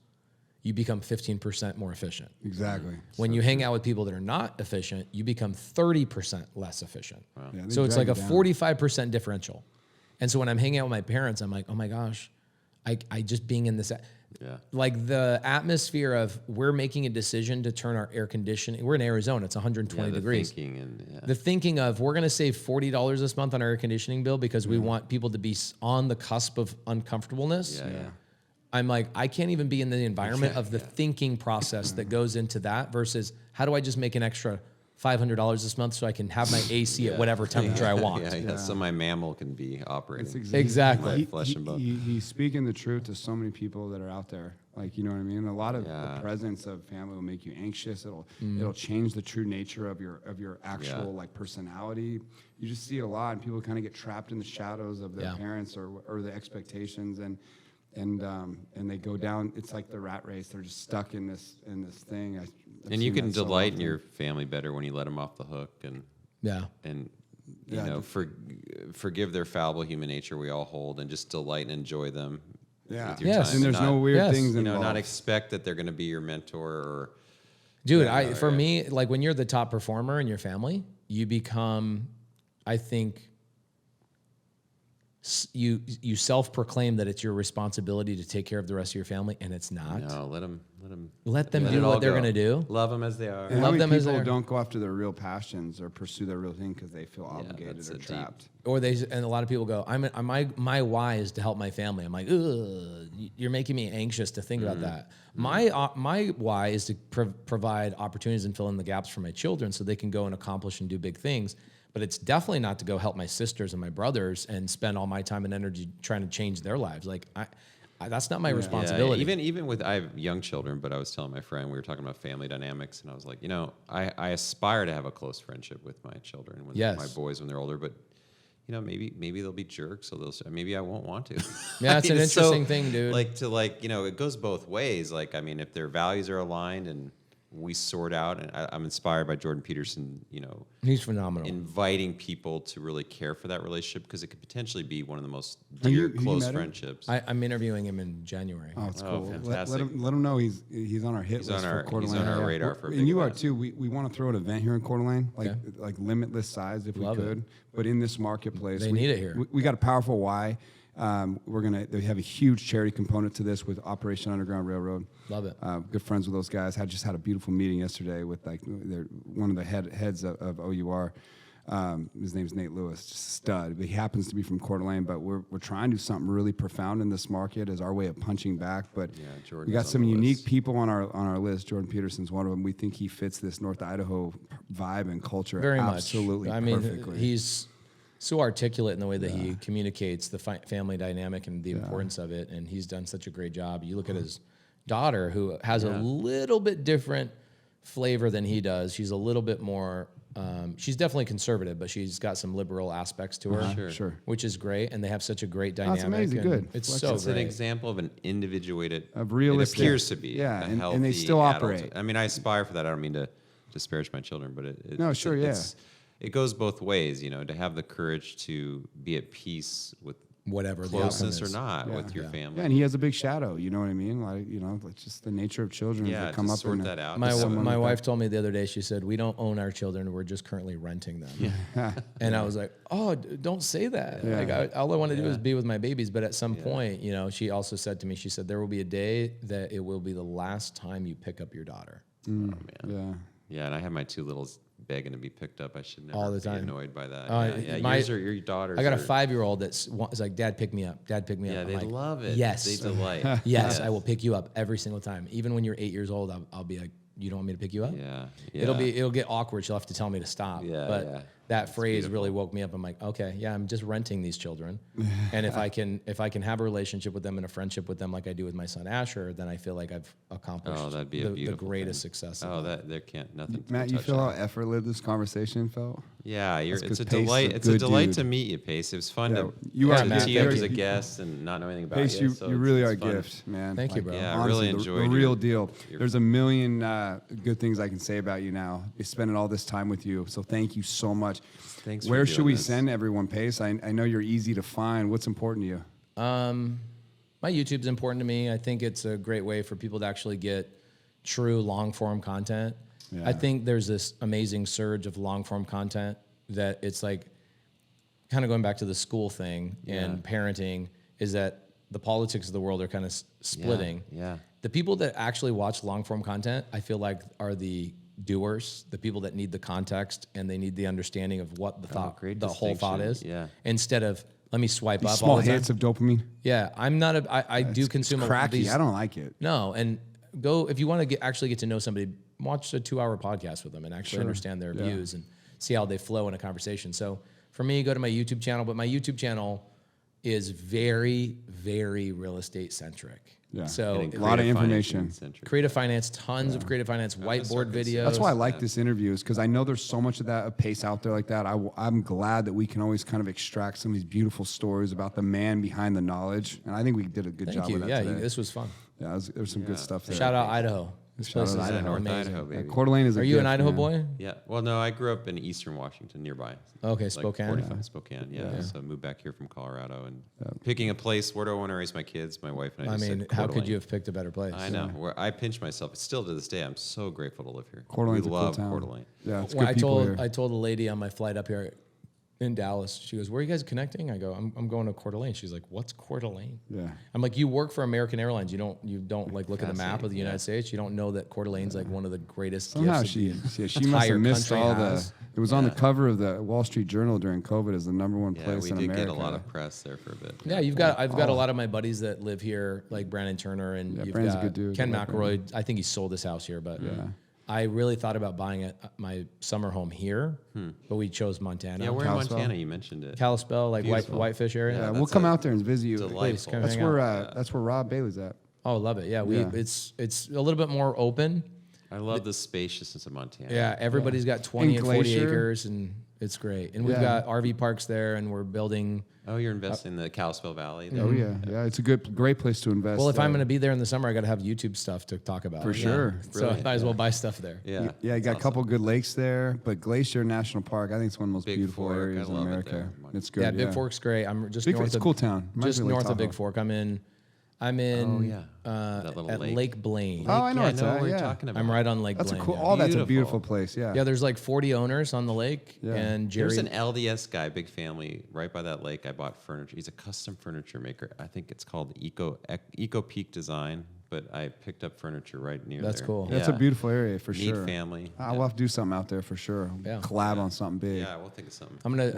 you become 15% more efficient. Exactly. When you hang out with people that are not efficient, you become 30% less efficient. Wow. Yeah, so it's like a 45% differential. And so when I'm hanging out with my parents, I'm like, oh my gosh, I just being in this, like the atmosphere of we're making a decision to turn our air conditioning. We're in Arizona, it's 120 degrees. The thinking of we're going to save $40 this month on our air conditioning bill because we want people to be on the cusp of uncomfortableness. I'm like, I can't even be in the environment of the thinking process that goes into that versus how do I just make an extra $500 this month so I can have my AC at whatever temperature I want. Yeah. So my mammal can be operating. It's Exactly. Flesh and bone. He's speaking the truth to so many people that are out there. Like, you know what I mean? A lot of the presence of family will make you anxious. It'll change the true nature of your actual like personality. You just see it a lot, and people kind of get trapped in the shadows of their parents or the expectations, and they go down. It's like the rat race. They're just stuck in this thing. And you can delight in your family better when you let them off the hook, and you know, forgive their fallible human nature we all hold, and just delight and enjoy them. Yeah. With your Yes. time, And there's no weird things you know, involved. not expect that they're going to be your mentor or. Dude, for me, like when you're the top performer in your family, you become, I think, you self-proclaim that it's your responsibility to take care of the rest of your family, and it's not. No, let them do what they're going to do. Love them as they are. And Love how them many as people they're- don't go after their real passions or pursue their real thing because they feel obligated that's or a deep- trapped. Or and a lot of people go, my why is to help my family. I'm like, ugh, you're making me anxious to think about that. My why is to provide opportunities and fill in the gaps for my children so they can go and accomplish and do big things. But it's definitely not to go help my sisters and my brothers and spend all my time and energy trying to change their lives. Like that's not my responsibility. Even with, I have young children, but I was telling my friend, we were talking about family dynamics, and I was like, you know, I aspire to have a close friendship with my children, my boys when they're older, but you know, maybe they'll be jerks, so maybe I won't want to. Yeah, it's an interesting thing, dude. You know, it goes both ways. Like, I mean, if their values are aligned and we sort out, and I'm inspired by Jordan Peterson, you know, He's phenomenal. inviting people to really care for that relationship, because it could potentially be one of the most Have dear, you close met him? friendships. I'm interviewing him in January. Oh, it's Oh, cool. fantastic. Let him know he's on our hit He's list on our- for Coeur he's d'Alene. on our radar for a And big you are event. too. We want to throw an event here in Coeur d'Alene, like limitless size if Love we it. could, but in this marketplace. They need it here. We got a powerful why. They have a huge charity component to this with Operation Underground Railroad. Love it. Good friends with those guys. Just had a beautiful meeting yesterday with one of the heads of OUR. His name's Nate Lewis, just a stud. He happens to be from Coeur d'Alene, but we're trying to do something really profound in this market as our way of punching back. But Jordan's we got on some the unique list. people on our list. Jordan Peterson's one of them. We think he fits this North Idaho vibe and culture Very absolutely much. I mean, perfectly. he's so articulate in the way that he communicates the family dynamic and the importance of it, and he's done such a great job. You look at his daughter, who has a little bit different flavor than he does. She's a little bit more. She's definitely conservative, but she's got some liberal aspects to her, Sure. which is great, and they have such a great dynamic. That's amazing, and good. It's Like, so It's great. an example of an individuated, Of realistic- it appears to be yeah, a and healthy they still adult. operate. I mean, I aspire for that. I don't mean to disparage my children, but No, sure, yeah. it goes both ways, you know, to have the courage to be at peace with Whatever the closeness outcome or is. not with your family. Yeah, and he has a big shadow. You know what I mean? Like, it's just the nature of children as Yeah, they come to up sort in that out. My wife told me the other day, she said, we don't own our children, we're just currently renting them. And I was like, oh, don't say that. Yeah. Like, all I want to do is be with my babies. But at some point, you know, she also said to me, she said, there will be a day that it will be the last time you pick up your daughter. Yeah. Yeah, and I have my two littles begging to be picked up. I should never All the be time. annoyed by that. Your daughters. I got a are- 5-year-old is like, Dad, pick me up. Dad, pick me Yeah, up. they I'm like, love it. Yes. They delight. Yes, Yes. I will pick you up every single time. Even when you're 8 years old, I'll be like, you don't want me to pick you up? Yeah, It'll get awkward. She'll have to tell me to stop. Yeah, but yeah. that phrase really woke me up. I'm like, okay, yeah, I'm just renting these children. And if I can have a relationship with them and a friendship with them like I do with my son Asher, then I feel like I've accomplished Oh, that'd be a the beautiful greatest thing. success. Oh, of life. there can't nothing. Matt, can you touch feel that. how effortless this conversation felt? Yeah, That's it's 'cause a Pace is a delight. It's a good delight dude. to meet you, Pace. It was fun Yeah, to you are Matt, tee you up very- as a guest and not know anything about Pace, you. you so really it's are a fun. gift, man. Thank you, bro. Yeah, I honestly, really the enjoyed real your- deal. your- There's a million good things I can say about you now. Spending all this time with you, so thank you so much. Thanks for Where should doing we this. send everyone, Pace? I know you're easy to find. What's important to you? My YouTube's important to me. I think it's a great way for people to actually get true long form content. Yeah. I think there's this amazing surge of long form content that it's like kind of going back to the school thing and parenting is that the politics of the world are kind of splitting. Yeah. The people that actually watch long form content, I feel like are the doers, the people that need the context and they need the understanding of what the thought, great the whole thought is. distinction. Yeah. Instead of let me swipe These up small all the time. hits of dopamine. Yeah, I'm not I do consume Cracky. these. I don't like it. No, and go if you want to actually get to know somebody watch a 2-hour podcast with them and actually understand their views and see how they flow in a conversation. So for me, go to my YouTube channel, but my YouTube channel is very, very real estate centric. Yeah. So And a lot of creative information. finance centric. creative finance, tons of creative finance, whiteboard videos. That's why I like this interview, is because I know there's so much of that Pace out there like that. I'm glad that we can always kind of extract some of these beautiful stories about the man behind the knowledge, and I think we did a good Thank job you. with that Yeah, today. this was fun. Yeah, there's some good stuff there. Shout out Idaho. This Shout place out is Idaho. North amazing. Idaho, baby. Coeur d'Alene is a Are you an gift, Idaho man. boy? Yeah. Well, no, I grew up in Eastern Washington, nearby. Okay, Like Spokane. 45, Spokane. Yeah. So I moved back here from Colorado and picking a place. Where do I want to raise my kids? My wife and I. I just mean, said how Coeur could d'Alene. you have picked a better place? I know. Where I pinch myself. Still to this day, I'm so grateful to live here. Coeur d'Alene's we a cool love town. Coeur d'Alene. Yeah, it's Well, good people here. I told a lady on my flight up here in Dallas. She goes, "Where are you guys connecting?" I go, "I'm going to Coeur d'Alene." She's like, "What's Coeur d'Alene?" Yeah. I'm like, "You work for American Airlines. You don't like look at the map of the United States. You don't know that Coeur d'Alene's like one of the greatest." Somehow gifts she that the must have entire missed country all has. It was on the cover of the Wall Street Journal during COVID as the #1 Yeah, place we in did America. get a lot of press there for a bit. Yeah, I've got a lot of my buddies that live here, like Brandon Turner, and you've Brandon's a got good dude. Ken I like McElroy. I think he sold his house here, but I really thought about buying my summer home here, but we chose Montana. Yeah, we're in Kalispell. Montana. You mentioned it. Kalispell, like Whitefish area. Yeah, Yeah, we'll that's come a out there and visit you. delightful. come That's hang where out. that's where Rob Bailey's at. Oh, love it. Yeah, Yeah. it's a little bit more open. I love the spaciousness of Montana. Yeah, everybody's got 20 and 40 Glacier. acres, and it's great. And we've Yeah. got RV parks there, and we're building. Oh, you're investing in the Kalispell Valley. Oh yeah, yeah. It's a great place to invest. Well, if I'm going to be there in the summer, I got to have YouTube stuff to talk about. For sure. So I Brilliant. might as well buy stuff there. Yeah. yeah, you got a couple good lakes there, but Glacier National Park, I think it's one of the most Big beautiful Fork, areas I in love it America. there. It's good. Yeah, Big Fork's great. I'm just Big north Fork's a of cool town. Reminds Just me of Lake north of Big Tahoe. Fork. I'm in Oh, yeah. That little at lake. Lake Blaine. Oh, I know Yeah, it's I know that. what Yeah, you're talking about. I'm right on Lake that's a Blaine. cool. yeah. Oh, that's a beautiful Beautiful. place. Yeah. Yeah, there's like 40 owners on the lake, Yeah. and Jerry. There's an LDS guy, big family, right by that lake. I bought furniture. He's a custom furniture maker. I think it's called Eco Peak Design, but I picked up furniture right near That's there. cool. That's a beautiful area for Neat sure. family. We'll have to do something out there for sure. Yeah. Collab on something big. Yeah, we'll think of something. I'm gonna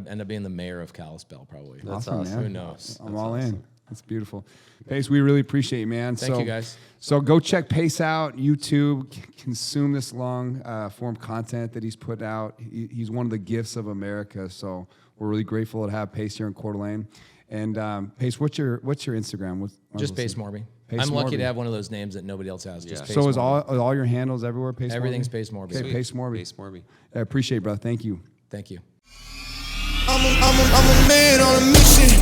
end up being the mayor of Kalispell probably. That's Awesome, awesome. man. Who knows? I'm all in. That's beautiful. Pace, we really appreciate you, man. Thank you, guys. So go check Pace out, YouTube, consume this long form content that he's put out. He's one of the gifts of America. So we're really grateful to have Pace here in Coeur d'Alene. And Pace, what's your Instagram? Just Pace Morby. Pace I'm lucky Morby. to have one of those names that nobody else has. Just Yeah. Pace So is Morby. all your handles everywhere, Pace Everything's Morby? Pace Morby. Okay, Pace Morby. Pace Morby. I appreciate it, brother. Thank you. Thank you. I'm a man on a mission.